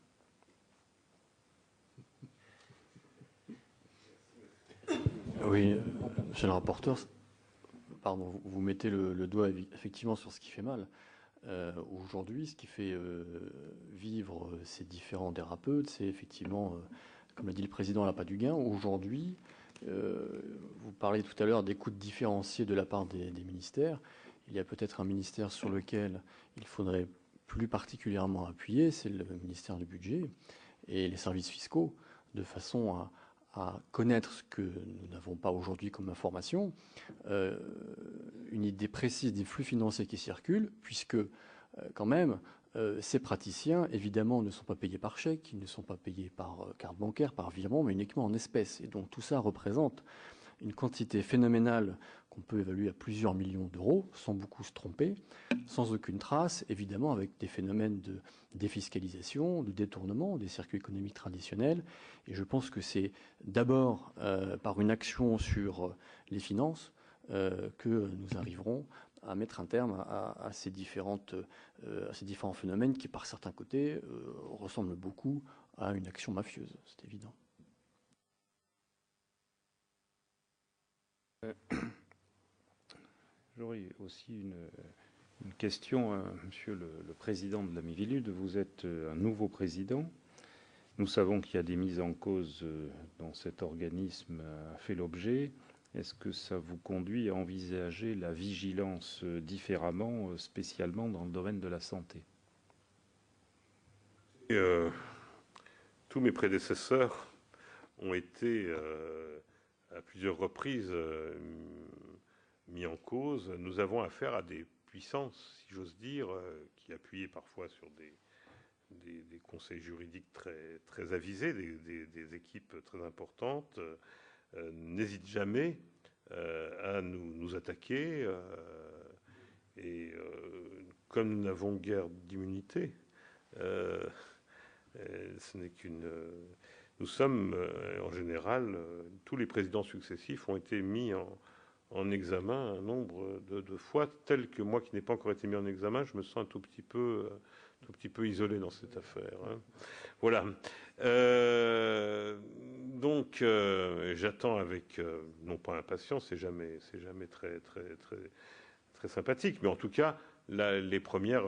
Oui, monsieur le rapporteur, pardon, vous mettez le doigt effectivement sur ce qui fait mal. Aujourd'hui, ce qui fait vivre ces différents thérapeutes, c'est effectivement, comme l'a dit le président, l'appât du gain. Aujourd'hui, vous parliez tout à l'heure d'écoute différenciée de la part des ministères. Il y a peut-être un ministère sur lequel il faudrait plus particulièrement appuyer, c'est le ministère du Budget. et les services fiscaux, de façon à connaître ce que nous n'avons pas aujourd'hui comme information, une idée précise des flux financiers qui circulent, puisque quand même, ces praticiens, évidemment, ne sont pas payés par chèque, ils ne sont pas payés par carte bancaire, par virement, mais uniquement en espèces. Et donc tout ça représente une quantité phénoménale qu'on peut évaluer à plusieurs millions d'euros, sans beaucoup se tromper, sans aucune trace, évidemment avec des phénomènes de défiscalisation, de détournement des circuits économiques traditionnels. Et je pense que c'est d'abord par une action sur les finances que nous arriverons à mettre un terme à ces différents phénomènes qui, par certains côtés, ressemblent beaucoup à une action mafieuse, c'est évident. J'aurais aussi une question, Monsieur le Président de la Miviludes. Vous êtes un nouveau président. Nous savons qu'il y a des mises en cause dont cet organisme a fait l'objet. Est-ce que ça vous conduit à envisager la vigilance différemment, spécialement dans le domaine de la santé? Tous mes prédécesseurs ont été à plusieurs reprises mis en cause. Nous avons affaire à des puissances, si j'ose dire, qui appuyaient parfois sur des conseils juridiques très avisés, des équipes très importantes, n'hésitent jamais à nous attaquer. Et comme nous n'avons guère d'immunité, ce n'est qu'une... Nous sommes, en général, tous les présidents successifs ont été mis en examen un nombre de fois, tel que moi, qui n'ai pas encore été mis en examen, je me sens un tout petit peu isolé dans cette affaire. Hein. Voilà. Donc, j'attends avec, non pas impatience, c'est jamais très sympathique, mais en tout cas, les premières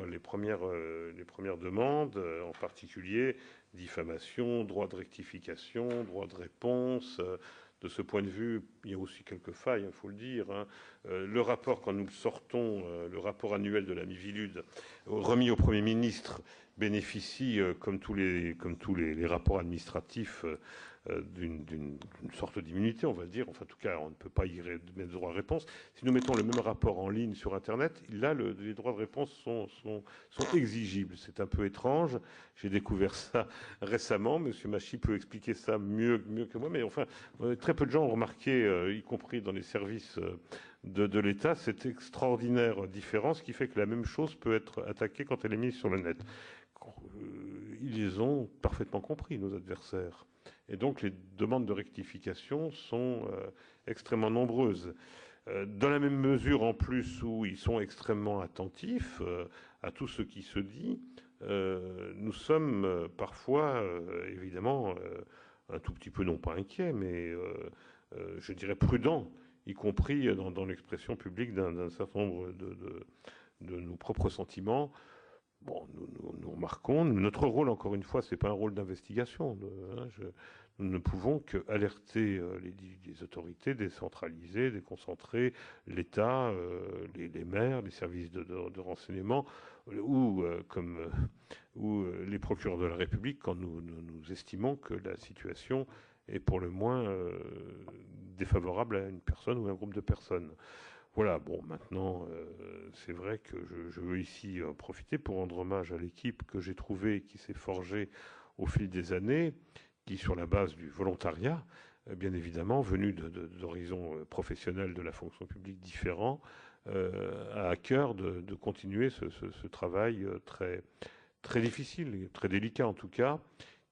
demandes, en particulier diffamation, droit de rectification, droit de réponse. De ce point de vue, il y a aussi quelques failles, il faut le dire. Hein. Le rapport, quand nous le sortons, le rapport annuel de la Miviludes, remis au Premier ministre, bénéficie, comme tous les rapports administratifs, d'une sorte d'immunité, on va dire. Enfin, en tout cas, on ne peut pas y mettre droit à réponse. Si nous mettons le même rapport en ligne sur Internet, là, les droits de réponse sont exigibles. C'est un peu étrange. J'ai découvert ça récemment. Monsieur Machy peut expliquer ça mieux que moi. Mais enfin, très peu de gens ont remarqué, y compris dans les services de l'État, cette extraordinaire différence qui fait que la même chose peut être attaquée quand elle est mise sur le net. Ils les ont parfaitement compris, nos adversaires. Et donc les demandes de rectification sont extrêmement nombreuses. Dans la même mesure, en plus, où ils sont extrêmement attentifs à tout ce qui se dit, nous sommes parfois, évidemment, un tout petit peu, non pas inquiets, mais je dirais prudents, y compris dans l'expression publique d'un certain nombre de nos propres sentiments. Bon, nous remarquons, notre rôle, encore une fois, c'est pas un rôle d'investigation. Nous ne pouvons qu'alerter les autorités, décentralisées, déconcentrer l'État, les maires, les services de renseignement, ou les procureurs de la République, quand nous estimons que la situation est pour le moins défavorable à une personne ou à un groupe de personnes. Voilà, bon, maintenant, c'est vrai que je veux ici profiter pour rendre hommage à l'équipe que j'ai trouvée, qui s'est forgée au fil des années, qui, sur la base du volontariat, bien évidemment, venu d'horizons professionnels de la fonction publique différents, a à cœur de continuer ce travail très difficile, très délicat en tout cas,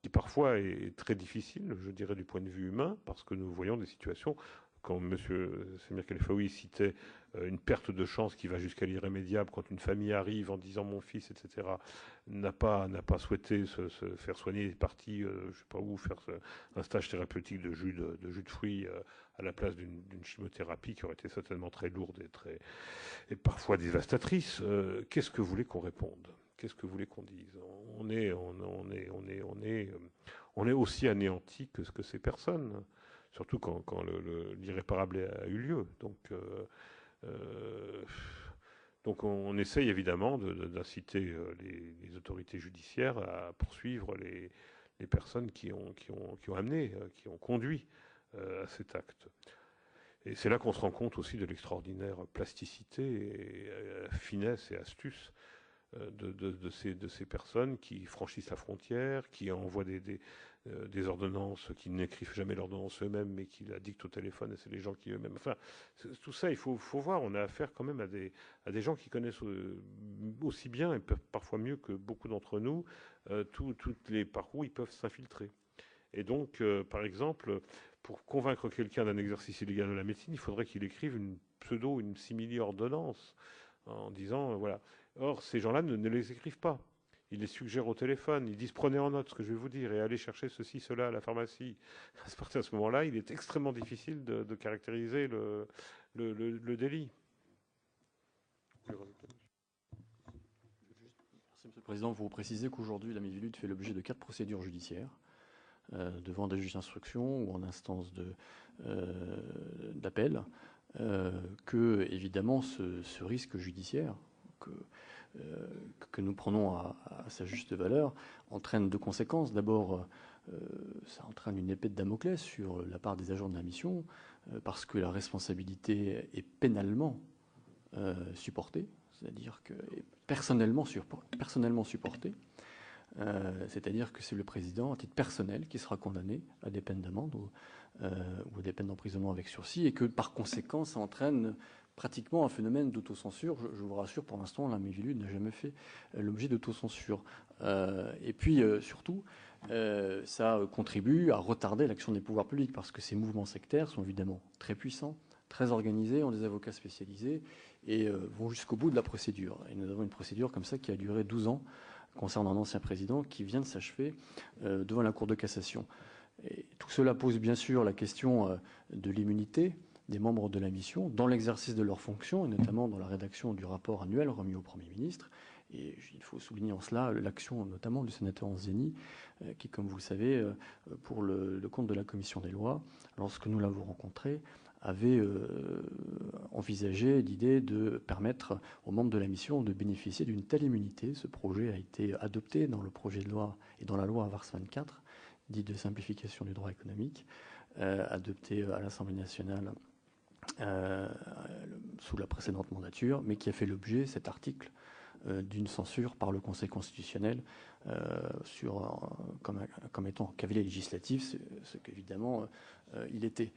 qui parfois est très difficile, je dirais, du point de vue humain, parce que nous voyons des situations... Quand M. Samir Khelfaoui citait une perte de chance qui va jusqu'à l'irrémédiable, quand une famille arrive en disant mon fils, etc., n'a pas souhaité se faire soigner, est parti, je ne sais pas où, faire un stage thérapeutique de jus de fruits à la place d'une chimiothérapie qui aurait été certainement très lourde et parfois dévastatrice. Qu'est-ce que vous voulez qu'on réponde? Qu'est-ce que vous voulez qu'on dise? On est aussi anéanti que ces personnes. Surtout quand l'irréparable a eu lieu. Donc on essaye évidemment d'inciter les autorités judiciaires à poursuivre les personnes qui ont amené, qui ont conduit à cet acte. Et c'est là qu'on se rend compte aussi de l'extraordinaire plasticité et finesse et astuce de ces personnes qui franchissent la frontière, qui envoient des ordonnances, qui n'écrivent jamais l'ordonnance eux-mêmes, mais qui la dictent au téléphone, et c'est les gens qui eux-mêmes... Enfin, tout ça, il faut voir, on a affaire quand même à des gens qui connaissent aussi bien, et parfois mieux que beaucoup d'entre nous, tous les parcours, ils peuvent s'infiltrer. Et donc, par exemple, pour convaincre quelqu'un d'un exercice illégal de la médecine, il faudrait qu'il écrive une simili-ordonnance, en disant, voilà. Or, ces gens-là ne les écrivent pas. Ils les suggèrent au téléphone. Ils disent, prenez en note ce que je vais vous dire et allez chercher ceci, cela à la pharmacie. À partir de ce moment-là, il est extrêmement difficile de caractériser le délit. Merci, Monsieur le Président. Vous précisez qu'aujourd'hui, la Miviludes fait l'objet de 4 procédures judiciaires devant des juges d'instruction ou en instance d'appel, que, évidemment, ce risque judiciaire que nous prenons à sa juste valeur entraîne deux conséquences. D'abord, ça entraîne une épée de Damoclès sur la part des agents de la mission, parce que la responsabilité est pénalement supportée, c'est-à-dire que personnellement supportée. C'est-à-dire que c'est le président, à titre personnel, qui sera condamné à des peines d'amende ou à des peines d'emprisonnement avec sursis, et que par conséquent, ça entraîne pratiquement un phénomène d'autocensure. Je vous rassure, pour l'instant, la Miviludes n'a jamais fait l'objet d'autocensure. Et puis, surtout, ça contribue à retarder l'action des pouvoirs publics, parce que ces mouvements sectaires sont évidemment très puissants, très organisés, ont des avocats spécialisés et vont jusqu'au bout de la procédure. Et nous avons une procédure comme ça qui a duré 12 ans, concernant un ancien président qui vient de s'achever devant la Cour de cassation. Et tout cela pose bien sûr la question de l'immunité des membres de la mission dans l'exercice de leurs fonctions, et notamment dans la rédaction du rapport annuel remis au Premier ministre. Et il faut souligner en cela l'action notamment du sénateur Anzeni, qui, comme vous le savez, pour le compte de la Commission des lois, lorsque nous l'avons rencontré, avait envisagé l'idée de permettre aux membres de la mission de bénéficier d'une telle immunité. Ce projet a été adopté dans le projet de loi et dans la loi Avars 24, dite de simplification du droit économique, adopté à l'Assemblée nationale sous la précédente mandature, mais qui a fait l'objet, cet article, d'une censure par le Conseil constitutionnel comme étant cavalier législatif, ce qu'évidemment il était.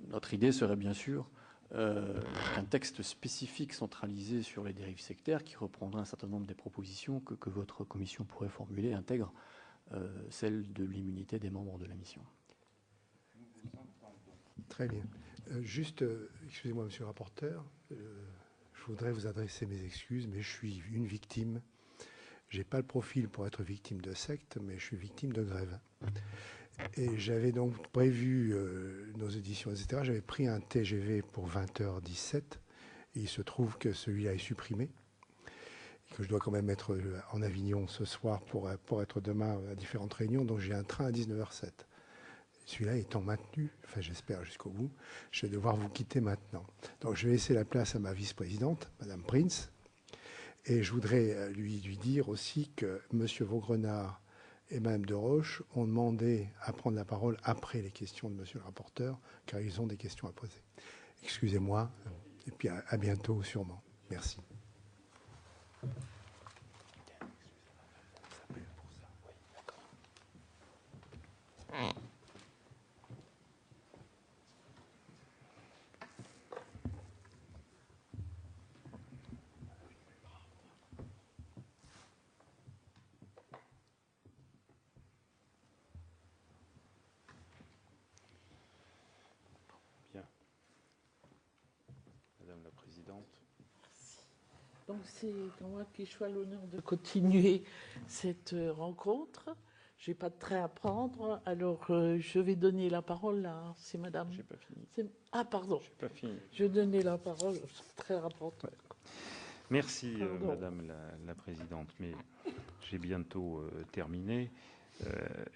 Notre idée serait bien sûr qu'un texte spécifique centralisé sur les dérives sectaires, qui reprendrait un certain nombre des propositions que votre commission pourrait formuler, intègre celle de l'immunité des membres de la mission. Très bien. Juste, excusez-moi, monsieur le rapporteur, je voudrais vous adresser mes excuses, mais je suis une victime. Je n'ai pas le profil pour être victime de secte, mais je suis victime de grève. Et j'avais donc prévu nos auditions, etc. J'avais pris un TGV pour 20h17. Et il se trouve que celui-là est supprimé. Et que je dois quand même être en Avignon ce soir pour être demain à différentes réunions. Donc j'ai un train à 19h07. Celui-là étant maintenu, enfin j'espère jusqu'au bout, je vais devoir vous quitter maintenant. Donc je vais laisser la place à ma vice-présidente, Madame Prince. Et je voudrais lui dire aussi que Monsieur Vaugrenard et Madame Deroche ont demandé à prendre la parole après les questions de Monsieur le rapporteur, car ils ont des questions à poser. Excusez-moi, et puis à bientôt sûrement. Merci. Madame la Présidente. Donc c'est moi qui choisis l'honneur de continuer cette rencontre. Je n'ai pas de train à prendre, alors je vais donner la parole à... C'est madame... J'ai pas fini. Ah, pardon. J'ai pas fini. Je vais donner la parole, c'est très important. Ouais. Merci, Pardon. Madame la Présidente, mais j'ai bientôt terminé.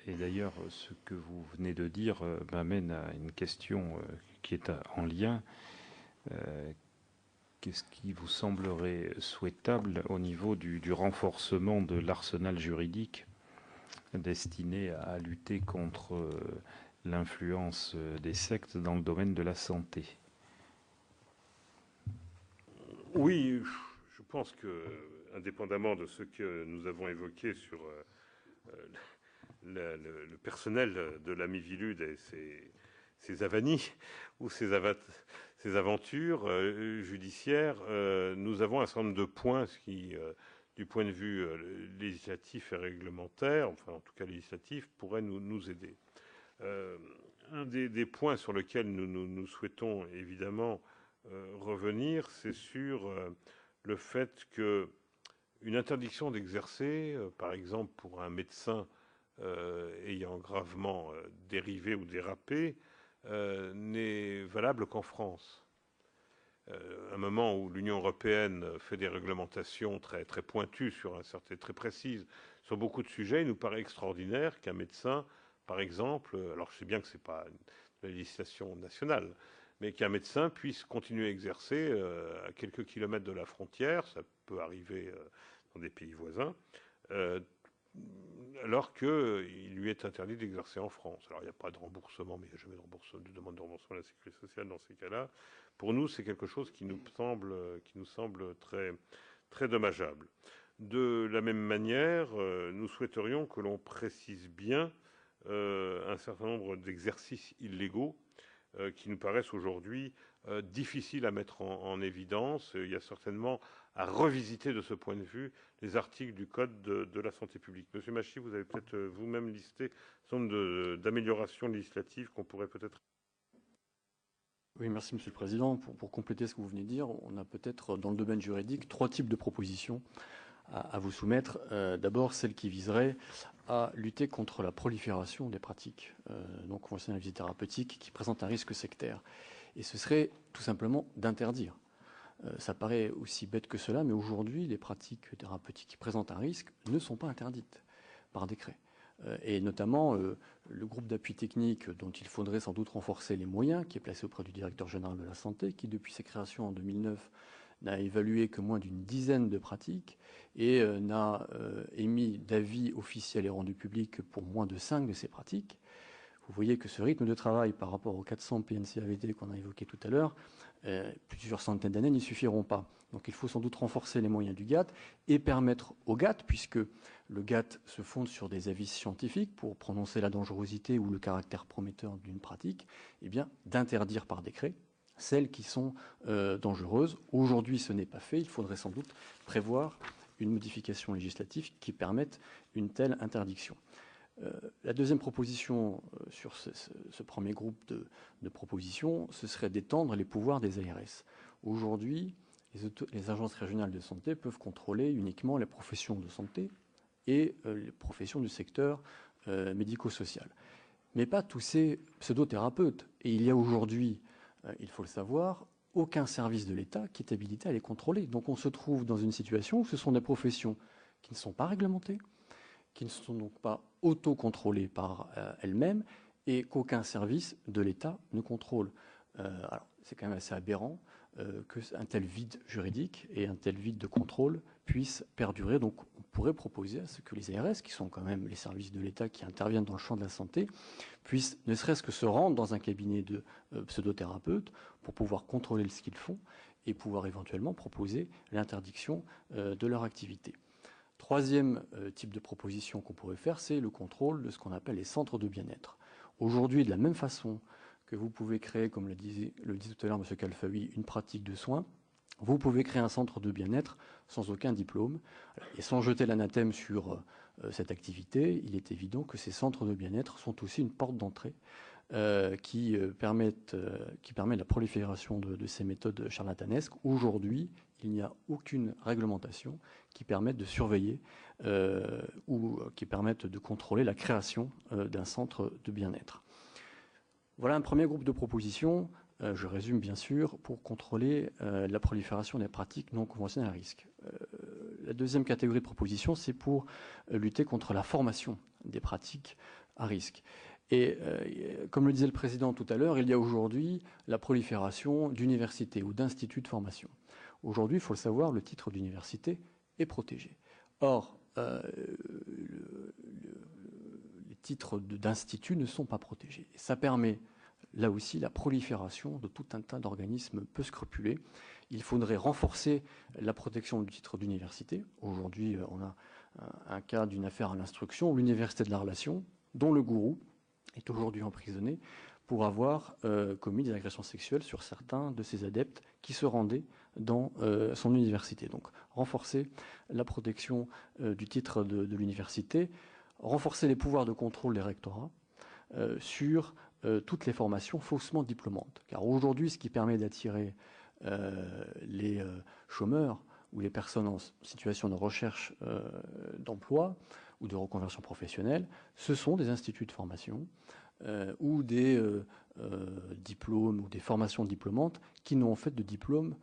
Et d'ailleurs, ce que vous venez de dire m'amène à une question qui est en lien. Qu'est-ce qui vous semblerait souhaitable au niveau du renforcement de l'arsenal juridique destinée à lutter contre l'influence des sectes dans le domaine de la santé. Oui, je pense que, indépendamment de ce que nous avons évoqué sur le personnel de la Miviludes et ses avanies ou ses aventures judiciaires, nous avons un certain nombre de points qui, du point de vue législatif et réglementaire, enfin en tout cas législatif, pourraient nous aider. Un des points sur lesquels nous souhaitons évidemment revenir, c'est sur le fait que une interdiction d'exercer, par exemple pour un médecin ayant gravement dérivé ou dérapé, n'est valable qu'en France. Un moment où l'Union européenne fait des réglementations très, très pointues, très précises, sur beaucoup de sujets, il nous paraît extraordinaire qu'un médecin, par exemple, alors je sais bien que ce n'est pas une législation nationale, mais qu'un médecin puisse continuer à exercer à quelques kilomètres de la frontière, ça peut arriver dans des pays voisins, alors qu'il lui est interdit d'exercer en France. Alors il n'y a pas de remboursement, mais il n'y a jamais de demande de remboursement à la sécurité sociale dans ces cas-là. Pour nous, c'est quelque chose qui nous semble très, très dommageable. De la même manière, nous souhaiterions que l'on précise bien un certain nombre d'exercices illégaux qui nous paraissent aujourd'hui difficiles à mettre en évidence. Il y a certainement à revisiter de ce point de vue les articles du Code de la santé publique. Monsieur Machy, vous avez peut-être vous-même listé un certain nombre d'améliorations législatives qu'on pourrait peut-être... Oui, merci Monsieur le Président. Pour compléter ce que vous venez de dire, on a peut-être dans le domaine juridique 3 types de propositions à vous soumettre. D'abord, celle qui viserait à lutter contre la prolifération des pratiques non conventionnelles de visite thérapeutique qui présentent un risque sectaire. Et ce serait tout simplement d'interdire. Ça paraît aussi bête que cela, mais aujourd'hui, les pratiques thérapeutiques qui présentent un risque ne sont pas interdites par décret. Et notamment, le groupe d'appui technique dont il faudrait sans doute renforcer les moyens, qui est placé auprès du directeur général de la santé, qui depuis sa création en 2009 n'a évalué que moins d'une dizaine de pratiques et n'a émis d'avis officiels et rendus publics pour moins de 5 de ces pratiques. Vous voyez que ce rythme de travail par rapport aux 400 PNC-AVT qu'on a évoqué tout à l'heure, plusieurs centaines d'années n'y suffiront pas. Donc il faut sans doute renforcer les moyens du GATT et permettre au GATT, puisque le GATT se fonde sur des avis scientifiques pour prononcer la dangerosité ou le caractère prometteur d'une pratique, eh bien d'interdire par décret celles qui sont dangereuses. Aujourd'hui, ce n'est pas fait. Il faudrait sans doute prévoir une modification législative qui permette une telle interdiction. La deuxième proposition sur ce premier groupe de propositions, ce serait d'étendre les pouvoirs des ARS. Aujourd'hui, les agences régionales de santé peuvent contrôler uniquement les professions de santé et les professions du secteur médico-social, mais pas tous ces pseudothérapeutes. Et il y a aujourd'hui, il faut le savoir, aucun service de l'État qui est habilité à les contrôler. Donc on se trouve dans une situation où ce sont des professions qui ne sont pas réglementées, qui ne sont donc pas autocontrôlées par elles-mêmes et qu'aucun service de l'État ne contrôle. Alors, c'est quand même assez aberrant qu'un tel vide juridique et un tel vide de contrôle puisse perdurer. Donc, on pourrait proposer à ce que les ARS, qui sont quand même les services de l'État qui interviennent dans le champ de la santé, puissent ne serait-ce que se rendre dans un cabinet de pseudothérapeutes pour pouvoir contrôler ce qu'ils font et pouvoir éventuellement proposer l'interdiction de leur activité. Troisième type de proposition qu'on pourrait faire, c'est le contrôle de ce qu'on appelle les centres de bien-être. Aujourd'hui, de la même façon que vous pouvez créer, comme le dit tout à l'heure M. Kalfaoui, une pratique de soins, vous pouvez créer un centre de bien-être sans aucun diplôme. Et sans jeter l'anathème sur cette activité, il est évident que ces centres de bien-être sont aussi une porte d'entrée qui permet la prolifération de ces méthodes charlatanesques. Aujourd'hui, il n'y a aucune réglementation qui permette de surveiller ou qui permette de contrôler la création d'un centre de bien-être. Voilà un premier groupe de propositions, je résume bien sûr, pour contrôler la prolifération des pratiques non conventionnelles à risque. La deuxième catégorie de propositions, c'est pour lutter contre la formation des pratiques à risque. Et comme le disait le Président tout à l'heure, il y a aujourd'hui la prolifération d'universités ou d'instituts de formation. Aujourd'hui, il faut le savoir, le titre d'université est protégé. Or, titres d'institut ne sont pas protégés. Et ça permet là aussi la prolifération de tout un tas d'organismes peu scrupuleux. Il faudrait renforcer la protection du titre d'université. Aujourd'hui, on a un cas d'une affaire à l'instruction où l'Université de la Relation, dont le gourou est aujourd'hui emprisonné pour avoir commis des agressions sexuelles sur certains de ses adeptes qui se rendaient dans son université. Donc renforcer la protection du titre de l'université, renforcer les pouvoirs de contrôle des rectorats sur toutes les formations faussement diplômantes. Car aujourd'hui, ce qui permet d'attirer les chômeurs ou les personnes en situation de recherche d'emploi ou de reconversion professionnelle, ce sont des instituts de formation ou des diplômes ou des formations diplômantes qui n'ont en fait de diplôme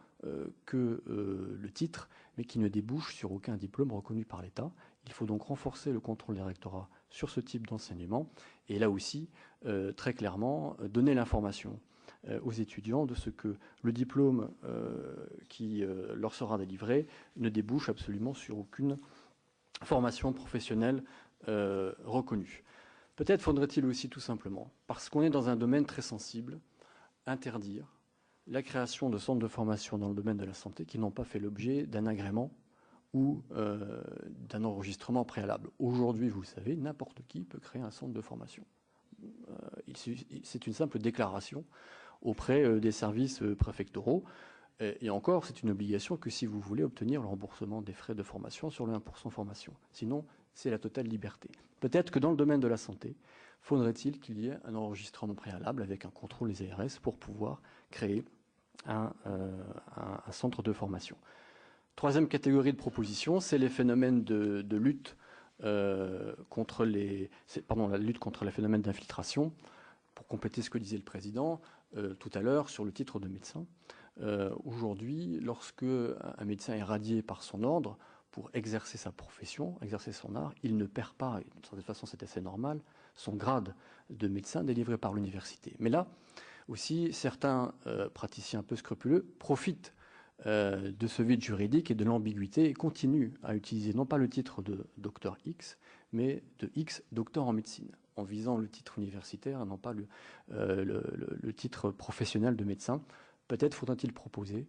que le titre, mais qui ne débouchent sur aucun diplôme reconnu par l'État. Il faut donc renforcer le contrôle des rectorats sur ce type d'enseignement et là aussi, très clairement, donner l'information aux étudiants de ce que le diplôme qui leur sera délivré ne débouche absolument sur aucune formation professionnelle reconnue. Peut-être faudrait-il aussi tout simplement, parce qu'on est dans un domaine très sensible, interdire la création de centres de formation dans le domaine de la santé qui n'ont pas fait l'objet d'un agrément ou d'un enregistrement préalable. Aujourd'hui, vous le savez, n'importe qui peut créer un centre de formation. C'est une simple déclaration auprès des services préfectoraux. Et encore, c'est une obligation que si vous voulez obtenir le remboursement des frais de formation sur le 1% formation. Sinon, c'est la totale liberté. Peut-être que dans le domaine de la santé, faudrait-il qu'il y ait un enregistrement préalable avec un contrôle des ARS pour pouvoir créer un centre de formation. Troisième catégorie de propositions, c'est les phénomènes de lutte contre la lutte contre les phénomènes d'infiltration. Pour compléter ce que disait le président tout à l'heure sur le titre de médecin. Aujourd'hui, lorsque un médecin est radié par son ordre pour exercer sa profession, exercer son art, il ne perd pas, et de toute façon c'est assez normal, son grade de médecin délivré par l'université. Mais là aussi, certains praticiens un peu scrupuleux profitent de ce vide juridique et de l'ambiguïté et continuent à utiliser non pas le titre de docteur X, mais de X docteur en médecine, en visant le titre universitaire et non pas le titre professionnel de médecin. Peut-être faudra-t-il proposer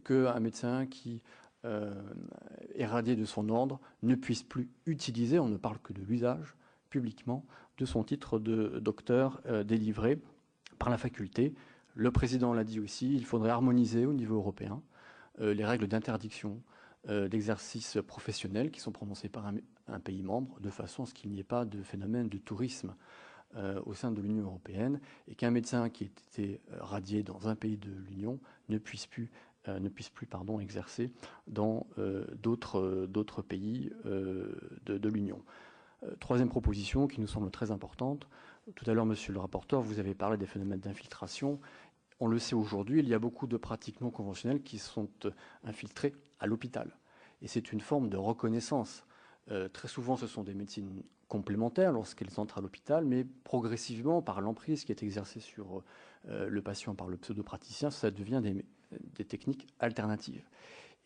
qu'un médecin qui est radié de son ordre ne puisse plus utiliser, on ne parle que de l'usage publiquement, de son titre de docteur délivré par la faculté. Le président l'a dit aussi, il faudrait harmoniser au niveau européen les règles d'interdiction d'exercice professionnel qui sont prononcées par un pays membre, de façon à ce qu'il n'y ait pas de phénomène de tourisme au sein de l'Union européenne et qu'un médecin qui ait été radié dans un pays de l'Union ne puisse plus exercer dans d'autres pays de l'Union. Troisième proposition qui nous semble très importante. Tout à l'heure, monsieur le rapporteur, vous avez parlé des phénomènes d'infiltration. On le sait aujourd'hui, il y a beaucoup de pratiques non conventionnelles qui sont infiltrées à l'hôpital. Et c'est une forme de reconnaissance. Très souvent, ce sont des médecines complémentaires lorsqu'elles entrent à l'hôpital, mais progressivement, par l'emprise qui est exercée sur le patient par le pseudopraticien, ça devient des techniques alternatives.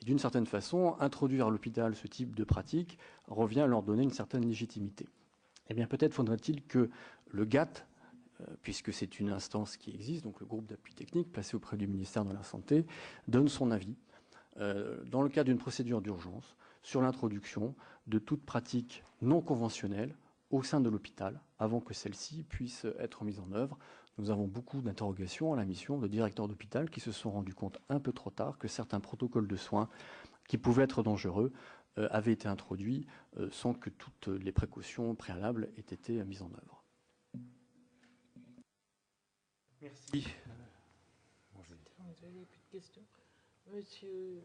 Et d'une certaine façon, introduire à l'hôpital ce type de pratique revient à leur donner une certaine légitimité. Eh bien, peut-être faudrait-il que le GATT, puisque c'est une instance qui existe, donc le groupe d'appui technique placé auprès du ministère de la Santé, donne son avis dans le cadre d'une procédure d'urgence sur l'introduction de toute pratique non conventionnelle au sein de l'hôpital avant que celle-ci puisse être mise en œuvre. Nous avons beaucoup d'interrogations à la mission de directeurs d'hôpital qui se sont rendus compte un peu trop tard que certains protocoles de soins qui pouvaient être dangereux avaient été introduits sans que toutes les précautions préalables aient été mises en œuvre. Merci. Monsieur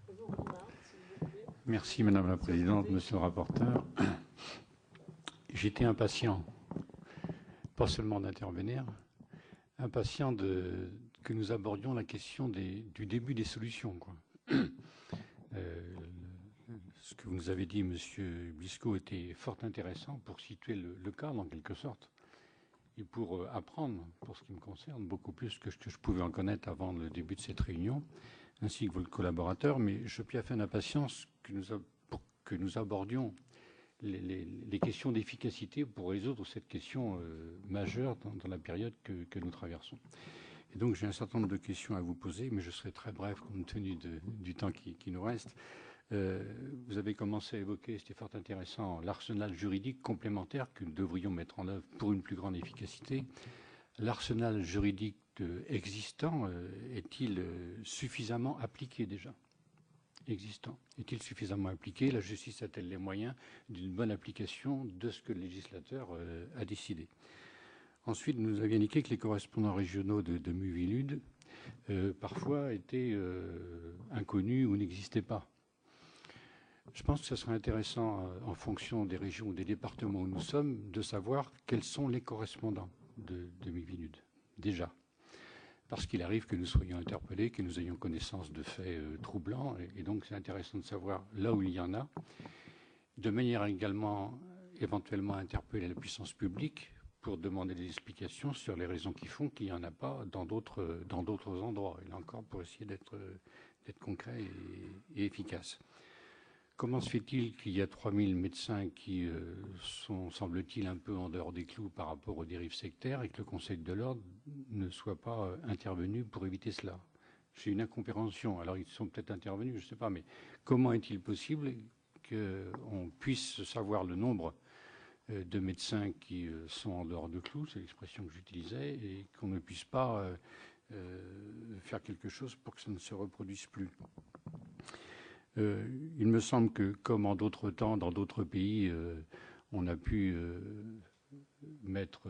Renard, s'il vous plaît. Merci Madame la Présidente, Monsieur le rapporteur. J'étais impatient, pas seulement d'intervenir, impatient que nous abordions la question du début des solutions, quoi. Ce que vous nous avez dit, Monsieur Blisco, était fort intéressant pour situer le cadre en quelque sorte et pour apprendre, pour ce qui me concerne, beaucoup plus que ce que je pouvais en connaître avant le début de cette réunion, ainsi que vos collaborateurs. Mais je piaffe en impatience pour que nous abordions les questions d'efficacité pour résoudre cette question majeure dans la période que nous traversons. Et donc j'ai un certain nombre de questions à vous poser, mais je serai très bref compte tenu du temps qui nous reste. Vous avez commencé à évoquer, c'était fort intéressant, l'arsenal juridique complémentaire que nous devrions mettre en œuvre pour une plus grande efficacité. L'arsenal juridique existant est-il suffisamment appliqué déjà ? Existant. Est-il suffisamment appliqué? La justice a-t-elle les moyens d'une bonne application de ce que le législateur a décidé? Ensuite, nous avions indiqué que les correspondants régionaux de Miviludes parfois étaient inconnus ou n'existaient pas. Je pense que ce serait intéressant, en fonction des régions ou des départements où nous sommes, de savoir quels sont les correspondants de Miviludes, déjà. Parce qu'il arrive que nous soyons interpellés, que nous ayons connaissance de faits troublants, et donc c'est intéressant de savoir là où il y en a, de manière à également éventuellement interpeller la puissance publique pour demander des explications sur les raisons qui font qu'il n'y en a pas dans d'autres endroits, et là encore pour essayer d'être concret et efficace. Comment se fait-il qu'il y a 3000 médecins qui sont, semble-t-il, un peu en dehors des clous par rapport aux dérives sectaires et que le Conseil de l'ordre ne soit pas intervenu pour éviter cela? J'ai une incompréhension. Alors, ils sont peut-être intervenus, je ne sais pas, mais comment est-il possible qu'on puisse savoir le nombre de médecins qui sont en dehors de clous, c'est l'expression que j'utilisais, et qu'on ne puisse pas faire quelque chose pour que ça ne se reproduise plus? Il me semble que, comme en d'autres temps, dans d'autres pays, on a pu mettre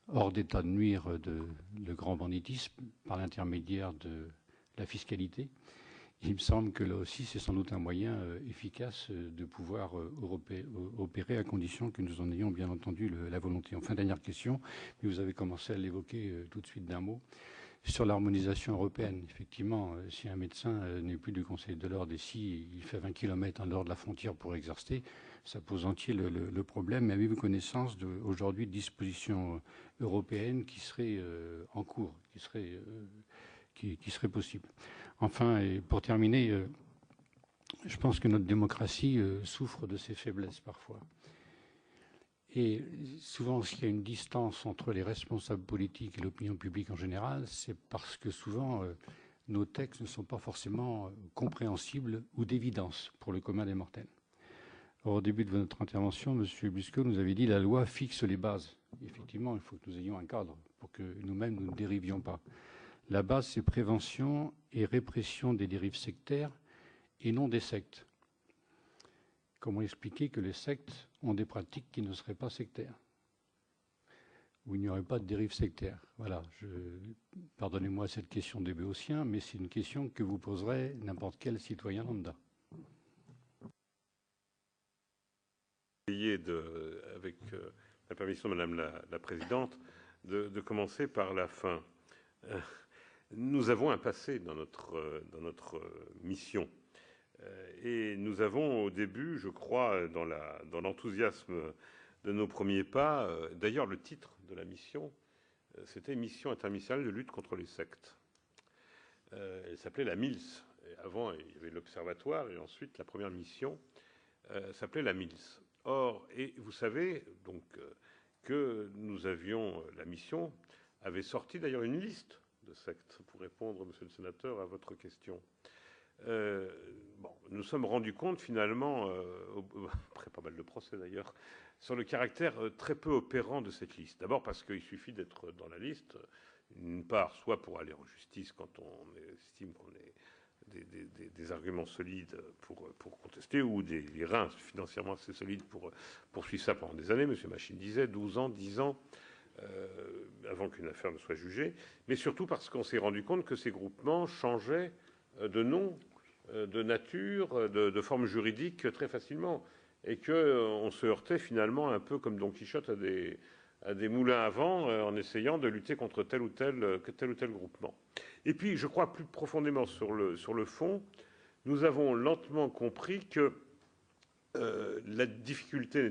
hors d'état de nuire le grand banditisme par l'intermédiaire de la fiscalité. Il me semble que là aussi, c'est sans doute un moyen efficace de pouvoir opérer à condition que nous en ayons bien entendu la volonté. Enfin, dernière question, mais vous avez commencé à l'évoquer tout de suite d'un mot. Sur l'harmonisation européenne, effectivement, si un médecin n'est plus du Conseil de l'ordre et si il fait 20 km en dehors de la frontière pour exercer, ça pose entier le problème. Mais avez-vous connaissance aujourd'hui de dispositions européennes qui seraient en cours, qui seraient possibles? Enfin, et pour terminer, je pense que notre démocratie souffre de ses faiblesses parfois. Et souvent, s'il y a une distance entre les responsables politiques et l'opinion publique en général, c'est parce que souvent, nos textes ne sont pas forcément compréhensibles ou d'évidence pour le commun des mortels. Or, au début de votre intervention, M. Busco nous avait dit que la loi fixe les bases. Effectivement, il faut que nous ayons un cadre pour que nous-mêmes nous ne dérivions pas. La base, c'est prévention et répression des dérives sectaires et non des sectes. Comment expliquer que les sectes ont des pratiques qui ne seraient pas sectaires, où il n'y aurait pas de dérive sectaire? Voilà, pardonnez-moi cette question des béotiens, mais c'est une question que vous poserez n'importe quel citoyen lambda. Essayez avec la permission de Madame la Présidente, de commencer par la fin. Nous avons un passé dans notre mission. Et nous avons au début, je crois, dans l'enthousiasme de nos premiers pas, d'ailleurs le titre de la mission, c'était Mission interministérielle de lutte contre les sectes. Elle s'appelait la MILS. Et avant, il y avait l'Observatoire et ensuite la première mission s'appelait la MILS. Or, et vous savez donc que nous avions, la mission avait sorti d'ailleurs une liste de sectes, pour répondre, monsieur le sénateur, à votre question. Nous sommes rendus compte finalement, après pas mal de procès d'ailleurs, sur le caractère très peu opérant de cette liste. D'abord parce qu'il suffit d'être dans la liste, d'une part, soit pour aller en justice quand on estime qu'on a des arguments solides pour contester, ou des reins financièrement assez solides pour poursuivre ça pendant des années. M. Machine disait 12 ans, 10 ans, avant qu'une affaire ne soit jugée, mais surtout parce qu'on s'est rendu compte que ces groupements changeaient de nom, de nature, de forme juridique très facilement, et qu'on se heurtait finalement un peu comme Don Quichotte à des moulins à vent en essayant de lutter contre tel ou tel groupement. Et puis, je crois plus profondément sur le fond, nous avons lentement compris que la difficulté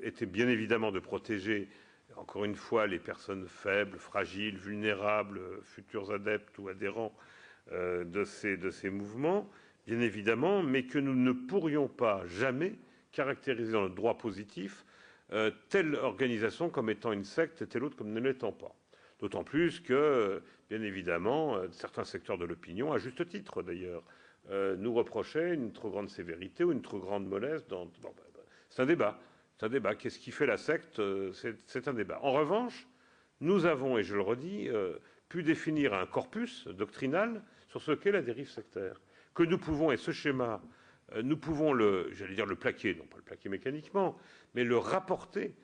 était bien évidemment de protéger, encore une fois, les personnes faibles, fragiles, vulnérables, futurs adeptes ou adhérents de ces mouvements, bien évidemment, mais que nous ne pourrions pas jamais caractériser dans le droit positif telle organisation comme étant une secte et telle autre comme ne l'étant pas. D'autant plus que, bien évidemment, certains secteurs de l'opinion, à juste titre d'ailleurs, nous reprochaient une trop grande sévérité ou une trop grande mollesse. C'est un débat. C'est un débat. Qu'est-ce qui fait la secte? C'est un débat. En revanche, nous avons, et je le redis, pu définir un corpus doctrinal sur ce qu'est la dérive sectaire. Que nous pouvons, et ce schéma, nous pouvons le plaquer, non pas le plaquer mécaniquement, mais le rapporter,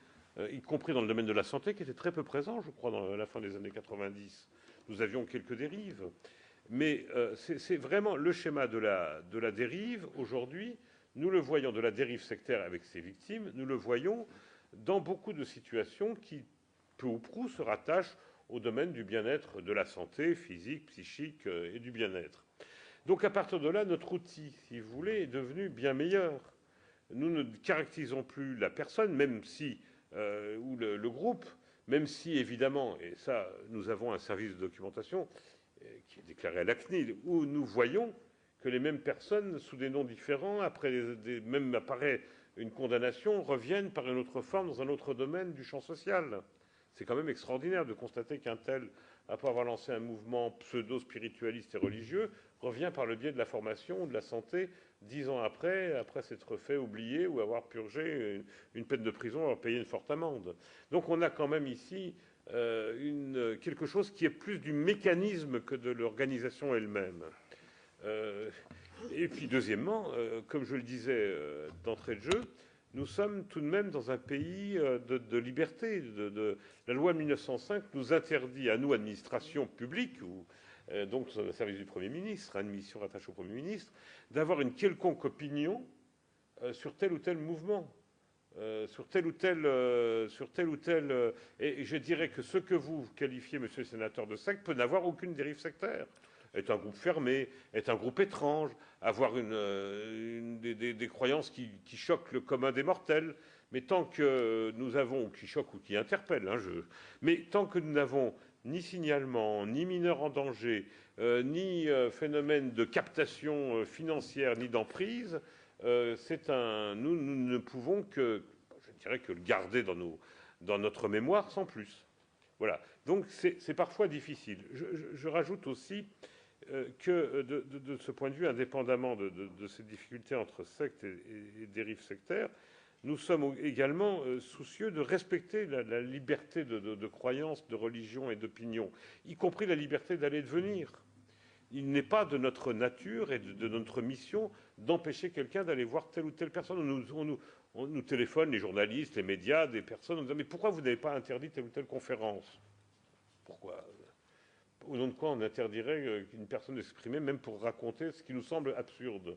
y compris dans le domaine de la santé, qui était très peu présent, je crois, dans la fin des années 90. Nous avions quelques dérives. Mais c'est vraiment le schéma de la dérive. Aujourd'hui, nous le voyons, de la dérive sectaire avec ses victimes, nous le voyons dans beaucoup de situations qui, peu ou prou, se rattachent au domaine du bien-être, de la santé physique, psychique et du bien-être. Donc à partir de là, notre outil, si vous voulez, est devenu bien meilleur. Nous ne caractérisons plus la personne, même si, ou le groupe, même si évidemment, et ça, nous avons un service de documentation qui est déclaré à la CNIL, où nous voyons que les mêmes personnes, sous des noms différents, après même apparaît une condamnation, reviennent par une autre forme dans un autre domaine du champ social. C'est quand même extraordinaire de constater qu'un tel, après avoir lancé un mouvement pseudo-spiritualiste et religieux, revient par le biais de la formation ou de la santé 10 ans après s'être fait oublier ou avoir purgé une peine de prison, avoir payé une forte amende. Donc on a quand même ici quelque chose qui est plus du mécanisme que de l'organisation elle-même. Et puis deuxièmement, comme je le disais d'entrée de jeu, nous sommes tout de même dans un pays de liberté. La loi de 1905 nous interdit, à nous, administration publique, ou donc le service du Premier ministre, une mission rattachée au Premier ministre, d'avoir une quelconque opinion sur tel ou tel mouvement, sur tel ou tel... et je dirais que ce que vous qualifiez, monsieur le sénateur, de secte, peut n'avoir aucune dérive sectaire. Est un groupe fermé, est un groupe étrange, avoir des croyances qui choquent le commun des mortels, mais tant que nous avons, qui choquent ou qui interpellent, mais tant que nous n'avons ni signalement, ni mineur en danger, ni phénomène de captation financière, ni d'emprise, nous ne pouvons que, je dirais, que le garder dans notre mémoire sans plus. Voilà. Donc c'est parfois difficile. Je rajoute aussi que de ce point de vue, indépendamment de ces difficultés entre sectes et dérives sectaires, nous sommes également soucieux de respecter la liberté de croyance, de religion et d'opinion, y compris la liberté d'aller et de venir. Il n'est pas de notre nature et de notre mission d'empêcher quelqu'un d'aller voir telle ou telle personne. On nous téléphone, les journalistes, les médias, des personnes, on nous dit « Mais pourquoi vous n'avez pas interdit telle ou telle conférence ?» Pourquoi ? Au nom de quoi on interdirait qu'une personne s'exprimer, même pour raconter ce qui nous semble absurde.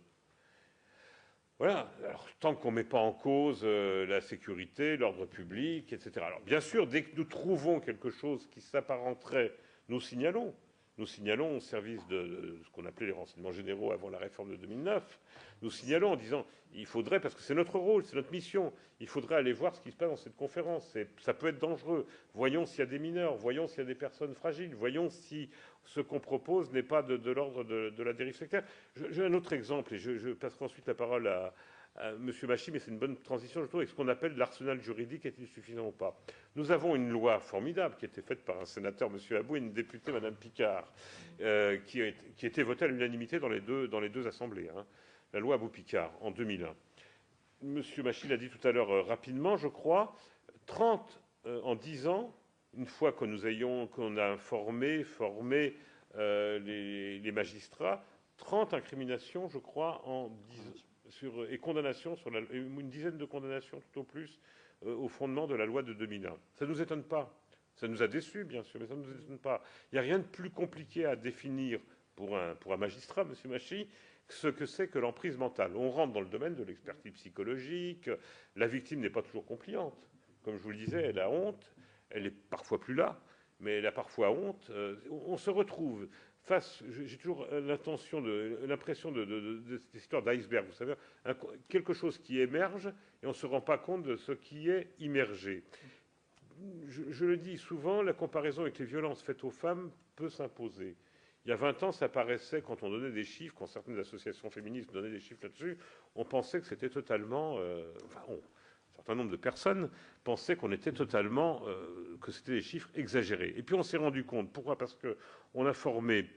Voilà. Alors, tant qu'on ne met pas en cause la sécurité, l'ordre public, etc. Alors, bien sûr, dès que nous trouvons quelque chose qui s'apparenterait, nous signalons. Nous signalons au service de ce qu'on appelait les renseignements généraux avant la réforme de 2009. Nous signalons en disant il faudrait, parce que c'est notre rôle, c'est notre mission, il faudrait aller voir ce qui se passe dans cette conférence. Ça peut être dangereux. Voyons s'il y a des mineurs, voyons s'il y a des personnes fragiles, voyons si ce qu'on propose n'est pas de l'ordre de la dérive sectaire. J'ai un autre exemple, et je passerai ensuite la parole à M. Machy, mais c'est une bonne transition, je trouve, avec ce qu'on appelle l'arsenal juridique, est-il suffisant ou pas? Nous avons une loi formidable qui a été faite par un sénateur, M. Abou, et une députée, Mme Picard, qui a été votée à l'unanimité dans les deux assemblées, la loi Abou-Picard, en 2001. M. Machy l'a dit tout à l'heure rapidement, je crois, 30 en 10 ans, une fois que qu'on a formé les magistrats, 30 incriminations, je crois, en 10 ans. Et condamnations une dizaine de condamnations tout au plus au fondement de la loi de 2001. Ça ne nous étonne pas. Ça nous a déçus, bien sûr, mais ça ne nous étonne pas. Il n'y a rien de plus compliqué à définir pour un magistrat, M. Machy, ce que c'est que l'emprise mentale. On rentre dans le domaine de l'expertise psychologique. La victime n'est pas toujours compliante. Comme je vous le disais, elle a honte. Elle est parfois plus là, mais elle a parfois honte. On se retrouve face, j'ai toujours l'impression de cette histoire d'iceberg, vous savez, quelque chose qui émerge et on ne se rend pas compte de ce qui est immergé. Je le dis souvent, la comparaison avec les violences faites aux femmes peut s'imposer. Il y a 20 ans, ça paraissait, quand on donnait des chiffres, quand certaines associations féministes donnaient des chiffres là-dessus, on pensait que c'était totalement... un certain nombre de personnes pensaient qu'on était totalement... que c'était des chiffres exagérés. Et puis on s'est rendu compte. Pourquoi ? Parce qu'on a formé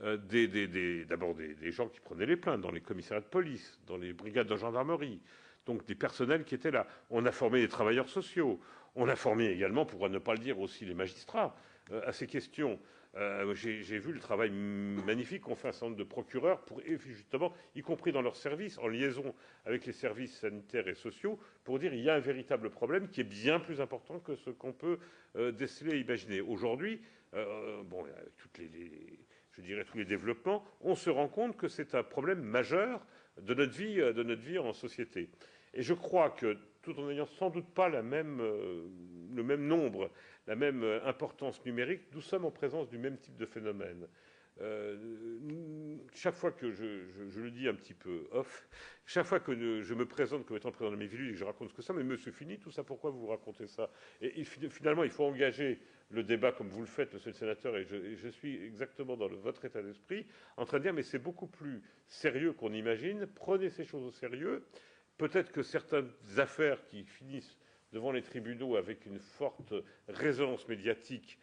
d'abord des gens qui prenaient les plaintes dans les commissariats de police, dans les brigades de gendarmerie, donc des personnels qui étaient là. On a formé des travailleurs sociaux. On a formé également, pour ne pas le dire aussi, les magistrats à ces questions. J'ai vu le travail magnifique qu'ont fait un certain nombre de procureurs pour, justement, y compris dans leurs services, en liaison avec les services sanitaires et sociaux, pour dire qu'il y a un véritable problème qui est bien plus important que ce qu'on peut déceler et imaginer. Aujourd'hui, avec je dirais tous les développements, on se rend compte que c'est un problème majeur de notre vie en société. Et je crois que, tout en n'ayant sans doute pas le même nombre, la même importance numérique, nous sommes en présence du même type de phénomène. Chaque fois que je le dis un petit peu off, chaque fois que je me présente comme étant président de mes villes et que je raconte ce que ça, mais monsieur Fini, tout ça, pourquoi vous racontez ça? Et finalement, il faut engager le débat comme vous le faites, monsieur le sénateur, et je suis exactement dans votre état d'esprit, en train de dire, mais c'est beaucoup plus sérieux qu'on imagine, prenez ces choses au sérieux. Peut-être que certaines affaires qui finissent devant les tribunaux avec une forte résonance médiatique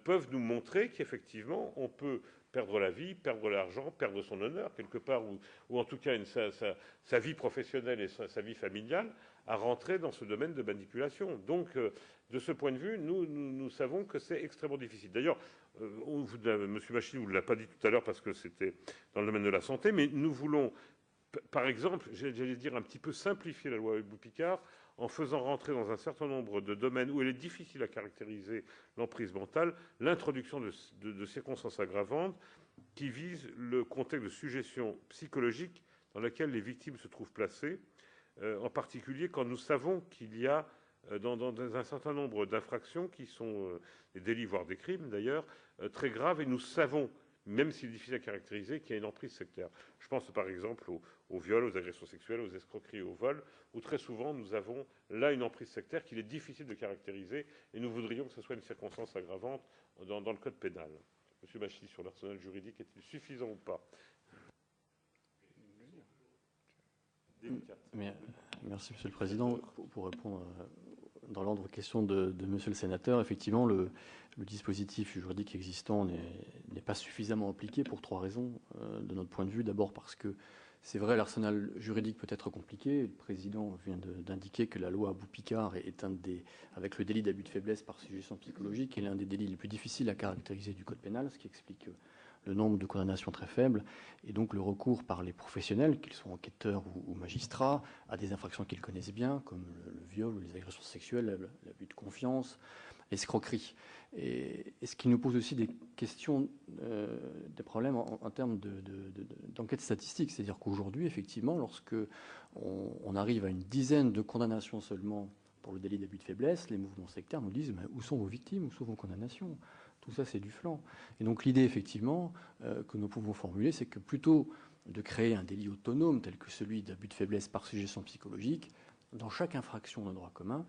peuvent nous montrer qu'effectivement, on peut perdre la vie, perdre l'argent, perdre son honneur, quelque part, ou en tout cas sa vie professionnelle et sa vie familiale, à rentrer dans ce domaine de manipulation. Donc, de ce point de vue, nous savons que c'est extrêmement difficile. D'ailleurs, M. Bachy ne vous l'a pas dit tout à l'heure parce que c'était dans le domaine de la santé, mais nous voulons, par exemple, j'allais dire un petit peu simplifier la loi Boupicard en faisant rentrer dans un certain nombre de domaines où il est difficile à caractériser l'emprise mentale, l'introduction de circonstances aggravantes qui visent le contexte de suggestion psychologique dans lequel les victimes se trouvent placées, en particulier quand nous savons qu'il y a dans un certain nombre d'infractions qui sont des délits, voire des crimes d'ailleurs, très graves, et nous savons, même s'il est difficile à caractériser, qu'il y a une emprise sectaire. Je pense par exemple aux viols, aux agressions sexuelles, aux escroqueries et aux vols, où très souvent nous avons là une emprise sectaire qu'il est difficile de caractériser, et nous voudrions que ce soit une circonstance aggravante dans le code pénal. Monsieur Bachy, sur l'arsenal juridique, est-il suffisant ou pas? Merci, Monsieur le Président. Pour répondre dans l'ordre aux questions de Monsieur le Sénateur, effectivement, le dispositif juridique existant n'est pas suffisamment appliqué pour 3 raisons, de notre point de vue. D'abord parce que c'est vrai, l'arsenal juridique peut être compliqué. Le Président vient d'indiquer que la loi Boupicard est avec le délit d'abus de faiblesse par suggestion psychologique, est l'un des délits les plus difficiles à caractériser du Code pénal, ce qui explique le nombre de condamnations très faibles, et donc le recours par les professionnels, qu'ils soient enquêteurs ou magistrats, à des infractions qu'ils connaissent bien, comme le viol ou les agressions sexuelles, l'abus de confiance, l'escroquerie. Et ce qui nous pose aussi des questions, des problèmes en termes d'enquête statistique. C'est-à-dire qu'aujourd'hui, effectivement, lorsque on arrive à une dizaine de condamnations seulement pour le délit d'abus de faiblesse, les mouvements sectaires nous disent mais où sont vos victimes, où sont vos condamnations? Tout ça, c'est du flanc. Et donc l'idée, effectivement, que nous pouvons formuler, c'est que plutôt de créer un délit autonome tel que celui d'abus de faiblesse par suggestion psychologique, dans chaque infraction de droit commun,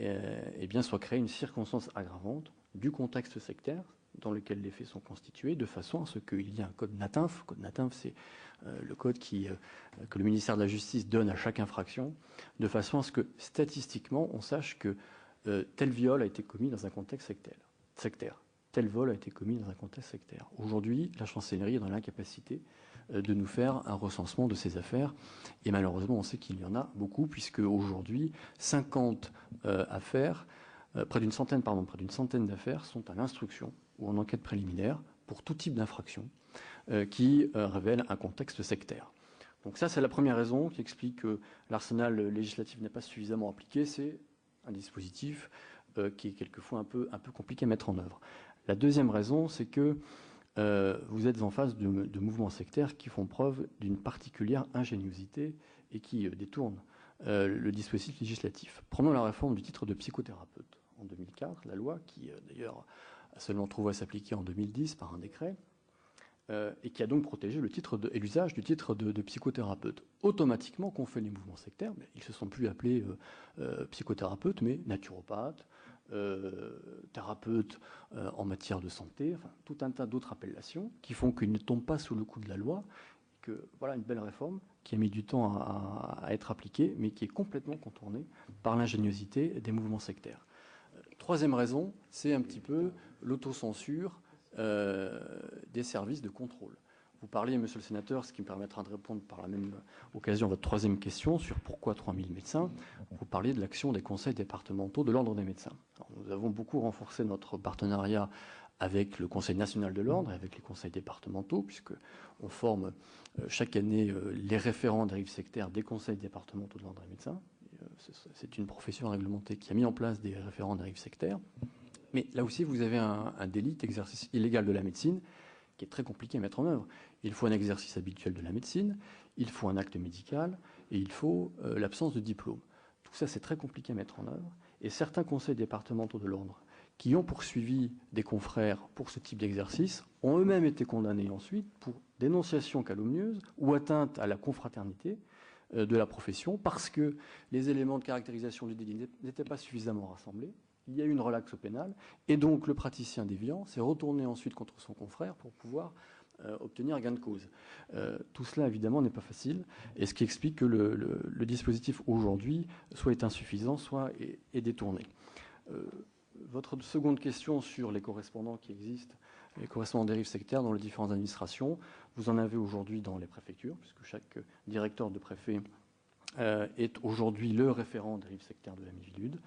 eh bien, soit créée une circonstance aggravante du contexte sectaire dans lequel les faits sont constitués, de façon à ce qu'il y ait un code NATINF. Le code NATINF, c'est le code que le ministère de la Justice donne à chaque infraction, de façon à ce que, statistiquement, on sache que tel viol a été commis dans un contexte sectaire. Tel vol a été commis dans un contexte sectaire. Aujourd'hui, la chancellerie est dans l'incapacité de nous faire un recensement de ces affaires. Et malheureusement, on sait qu'il y en a beaucoup, puisque aujourd'hui, 50 affaires, près d'une centaine d'affaires sont à l'instruction ou en enquête préliminaire pour tout type d'infraction qui révèlent un contexte sectaire. Donc ça, c'est la première raison qui explique que l'arsenal législatif n'est pas suffisamment appliqué. C'est un dispositif qui est quelquefois un peu compliqué à mettre en œuvre. La deuxième raison, c'est que vous êtes en face de mouvements sectaires qui font preuve d'une particulière ingéniosité et qui détournent le dispositif législatif. Prenons la réforme du titre de psychothérapeute en 2004, la loi qui d'ailleurs a seulement trouvé à s'appliquer en 2010 par un décret, et qui a donc protégé le titre et l'usage du titre de psychothérapeute. Automatiquement, qu'ont fait les mouvements sectaires? Ils ne se sont plus appelés psychothérapeutes, mais naturopathes, thérapeute en matière de santé, enfin, tout un tas d'autres appellations qui font qu'ils ne tombent pas sous le coup de la loi. Que voilà une belle réforme qui a mis du temps à être appliquée, mais qui est complètement contournée par l'ingéniosité des mouvements sectaires. Troisième raison, c'est un petit peu l'autocensure des services de contrôle. Vous parliez, monsieur le sénateur, ce qui me permettra de répondre par la même occasion à votre troisième question sur pourquoi 3000 médecins. Vous parliez de l'action des conseils départementaux de l'ordre des médecins. Alors, nous avons beaucoup renforcé notre partenariat avec le Conseil national de l'ordre et avec les conseils départementaux, puisqu'on forme chaque année les référents dérives sectaires des conseils départementaux de l'ordre des médecins. C'est une profession réglementée qui a mis en place des référents dérives sectaires. Mais là aussi, vous avez un délit d'exercice illégal de la médecine qui est très compliqué à mettre en œuvre. Il faut un exercice habituel de la médecine, il faut un acte médical et il faut l'absence de diplôme. Tout ça, c'est très compliqué à mettre en œuvre. Et certains conseils départementaux de l'ordre qui ont poursuivi des confrères pour ce type d'exercice ont eux-mêmes été condamnés ensuite pour dénonciation calomnieuse ou atteinte à la confraternité de la profession parce que les éléments de caractérisation du délit n'étaient pas suffisamment rassemblés. Il y a eu une relaxe pénale et donc le praticien déviant s'est retourné ensuite contre son confrère pour pouvoir obtenir gain de cause. Tout cela, évidemment, n'est pas facile, et ce qui explique que le dispositif aujourd'hui soit est insuffisant, soit est détourné. Votre seconde question sur les correspondants qui existent, les correspondants dérives sectaires dans les différentes administrations, vous en avez aujourd'hui dans les préfectures, puisque chaque directeur de préfet est aujourd'hui le référent dérives sectaires de la Miviludes.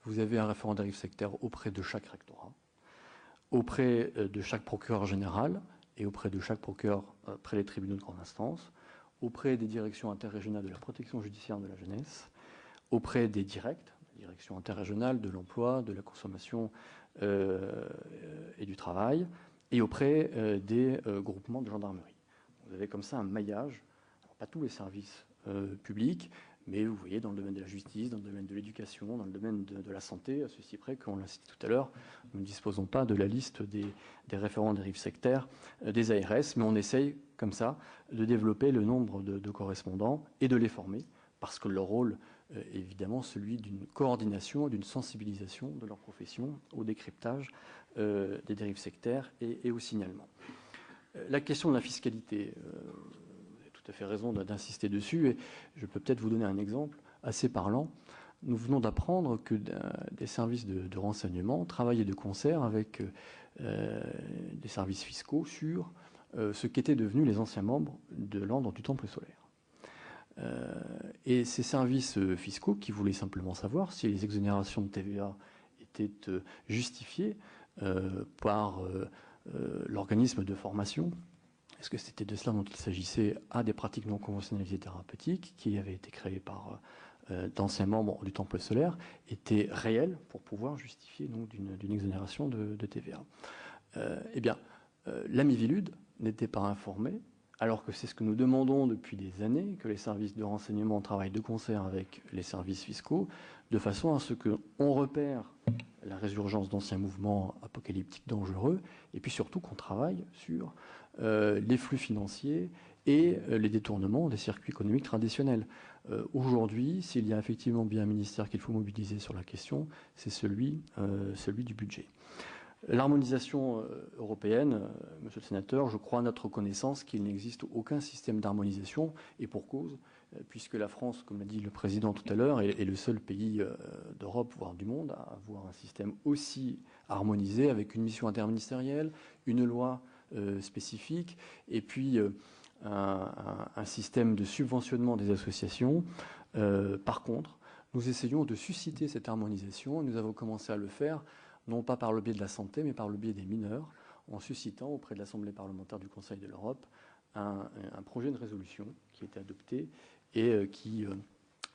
Vous avez un référent dérives sectaires auprès de chaque rectorat, auprès de chaque procureur général et auprès de chaque procureur près les tribunaux de grande instance, auprès des directions interrégionales de la protection judiciaire de la jeunesse, auprès des directs, direction interrégionale de l'emploi, de la consommation et du travail, et auprès des groupements de gendarmerie. Vous avez comme ça un maillage, alors pas tous les services publics, mais vous voyez dans le domaine de la justice, dans le domaine de l'éducation, dans le domaine de la santé, à ceci près qu'on l'a cité tout à l'heure, nous ne disposons pas de la liste des référents dérives sectaires des ARS, mais on essaye comme ça de développer le nombre de correspondants et de les former, parce que leur rôle évidemment celui d'une coordination, d'une sensibilisation de leur profession au décryptage des dérives sectaires et au signalement. La question de la fiscalité, vous avez tout à fait raison d'insister dessus, et je peux peut-être vous donner un exemple assez parlant. Nous venons d'apprendre que des services de renseignement travaillaient de concert avec des services fiscaux sur ce qu'étaient devenus les anciens membres de l'ordre du Temple solaire. Et ces services fiscaux qui voulaient simplement savoir si les exonérations de TVA étaient justifiées par l'organisme de formation, est-ce que c'était de cela dont il s'agissait, à des pratiques non conventionnalisées thérapeutiques qui avaient été créées par d'anciens membres du Temple solaire, étaient réels pour pouvoir justifier donc d'une exonération de TVA. Eh bien, la Miviludes n'était pas informée, alors que c'est ce que nous demandons depuis des années, que les services de renseignement travaillent de concert avec les services fiscaux, de façon à ce qu'on repère la résurgence d'anciens mouvements apocalyptiques dangereux, et puis surtout qu'on travaille sur les flux financiers et les détournements des circuits économiques traditionnels. Aujourd'hui, s'il y a effectivement bien un ministère qu'il faut mobiliser sur la question, c'est celui du budget. L'harmonisation européenne, monsieur le sénateur, je crois à notre connaissance qu'il n'existe aucun système d'harmonisation, et pour cause, puisque la France, comme l'a dit le président tout à l'heure, est le seul pays d'Europe, voire du monde, à avoir un système aussi harmonisé, avec une mission interministérielle, une loi spécifique, et puis un système de subventionnement des associations. Par contre, nous essayons de susciter cette harmonisation, et nous avons commencé à le faire non pas par le biais de la santé, mais par le biais des mineurs, en suscitant auprès de l'Assemblée parlementaire du Conseil de l'Europe un projet de résolution qui a été adopté et qui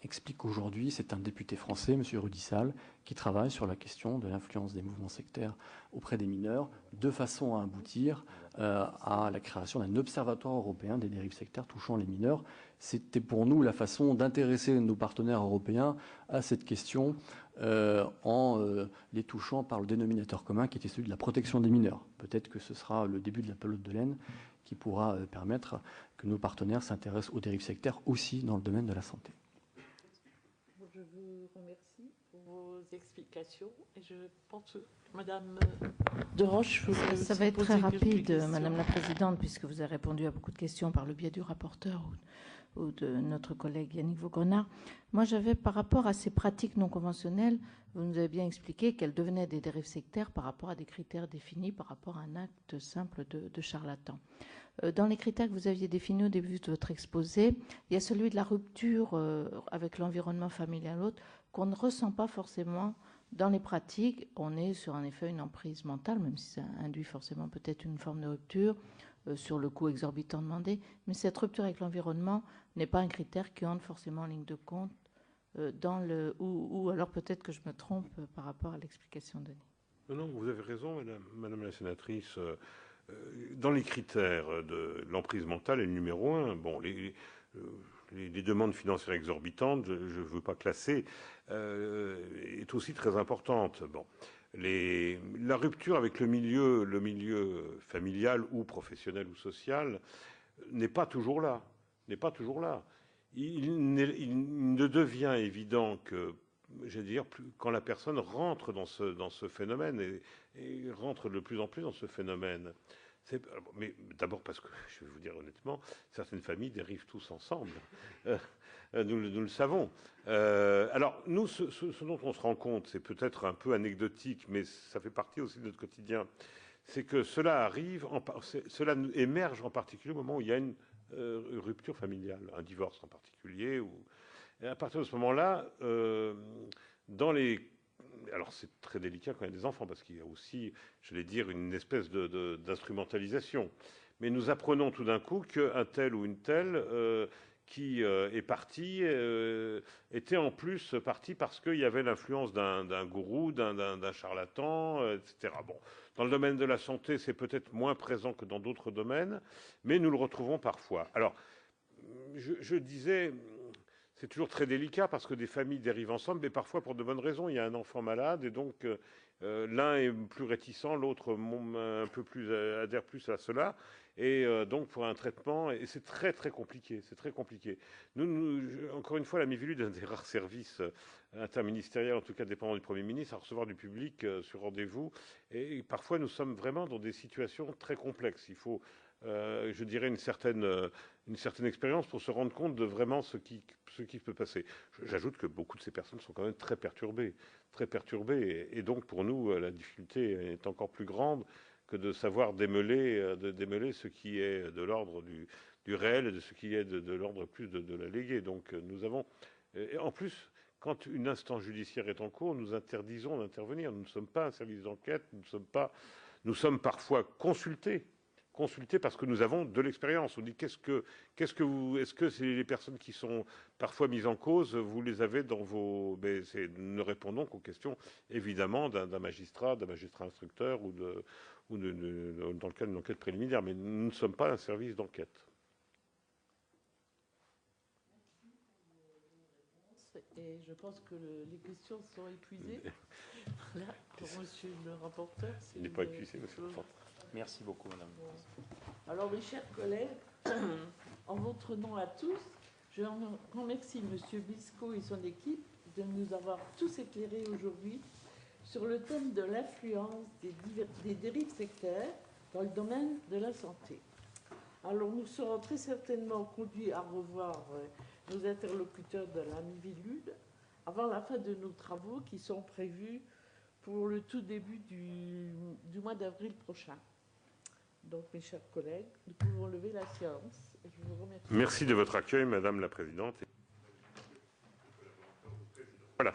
explique qu'aujourd'hui, c'est un député français, M. Rudissal, qui travaille sur la question de l'influence des mouvements sectaires auprès des mineurs, de façon à aboutir à la création d'un observatoire européen des dérives sectaires touchant les mineurs. C'était pour nous la façon d'intéresser nos partenaires européens à cette question en les touchant par le dénominateur commun qui était celui de la protection des mineurs. Peut-être que ce sera le début de la pelote de laine qui pourra permettre que nos partenaires s'intéressent aux dérives sectaires aussi dans le domaine de la santé. Je vous remercie pour vos explications. Et je pense que Madame Deroche, ça va être très rapide, Madame la Présidente, puisque vous avez répondu à beaucoup de questions par le biais du rapporteur ou de notre collègue Yannick Vaugrenard. Moi, j'avais, par rapport à ces pratiques non conventionnelles, vous nous avez bien expliqué qu'elles devenaient des dérives sectaires par rapport à des critères définis par rapport à un acte simple de charlatan. Dans les critères que vous aviez définis au début de votre exposé, il y a celui de la rupture avec l'environnement familial autre qu'on ne ressent pas forcément dans les pratiques. On est sur en effet une emprise mentale, même si ça induit forcément peut-être une forme de rupture sur le coût exorbitant demandé, mais cette rupture avec l'environnement n'est pas un critère qui entre forcément en ligne de compte ou alors peut-être que je me trompe par rapport à l'explication donnée. Non, vous avez raison, madame la sénatrice. Dans les critères de l'emprise mentale, et le numéro 1, bon, les demandes financières exorbitantes, je ne veux pas classer, est aussi très importante. Bon, la rupture avec le milieu familial ou professionnel ou social n'est pas toujours là. Il ne devient évident que, je veux dire, quand la personne rentre dans ce phénomène et rentre de plus en plus dans ce phénomène. Mais d'abord parce que, je vais vous dire honnêtement, certaines familles dérivent tous ensemble. Nous le savons. Alors, nous, ce dont on se rend compte, c'est peut-être un peu anecdotique, mais ça fait partie aussi de notre quotidien, c'est que cela émerge en particulier au moment où il y a une rupture familiale, un divorce en particulier. Et à partir de ce moment-là, alors c'est très délicat quand il y a des enfants, parce qu'il y a aussi, je vais dire, une espèce d'instrumentalisation. Mais nous apprenons tout d'un coup qu'un tel ou une telle qui est parti était en plus parti parce qu'il y avait l'influence d'un gourou, d'un charlatan, etc. Bon, dans le domaine de la santé, c'est peut-être moins présent que dans d'autres domaines, mais nous le retrouvons parfois. Alors, je disais... C'est toujours très délicat parce que des familles dérivent ensemble, mais parfois pour de bonnes raisons. Il y a un enfant malade et donc l'un est plus réticent, l'autre un peu plus adhère plus à cela. Et donc pour un traitement, et c'est très très compliqué. C'est très compliqué. Encore une fois, la Miviludes est un des rares services interministériels, en tout cas dépendant du Premier ministre, à recevoir du public sur rendez-vous. Et parfois nous sommes vraiment dans des situations très complexes. Il faut je dirais une certaine expérience pour se rendre compte de vraiment ce qui peut passer. J'ajoute que beaucoup de ces personnes sont quand même très perturbées, et donc pour nous la difficulté est encore plus grande que de savoir démêler ce qui est de l'ordre du réel et de ce qui est de l'ordre plus de l'allégué. Donc nous avons, en plus, quand une instance judiciaire est en cours, nous interdisons d'intervenir. Nous ne sommes pas un service d'enquête, nous sommes parfois consultés parce que nous avons de l'expérience. On dit est-ce que c'est les personnes qui sont parfois mises en cause, vous les avez dans vos... Mais nous ne répondons qu'aux questions évidemment d'un magistrat instructeur ou dans le cadre d'une enquête préliminaire, mais nous ne sommes pas un service d'enquête. Et je pense que les questions sont épuisées. Là, pour monsieur le rapporteur. Il n'est pas épuisé, monsieur le rapporteur. Merci beaucoup, madame. Alors, mes chers collègues, en votre nom à tous, je remercie monsieur Bisco et son équipe de nous avoir tous éclairés aujourd'hui sur le thème de l'influence des dérives sectaires dans le domaine de la santé. Alors, nous serons très certainement conduits à revoir nos interlocuteurs de la Miviludes avant la fin de nos travaux qui sont prévus pour le tout début du mois d'avril prochain. Donc, mes chers collègues, nous pouvons lever la séance. Et je vous remercie. Merci de votre accueil, madame la présidente. Voilà.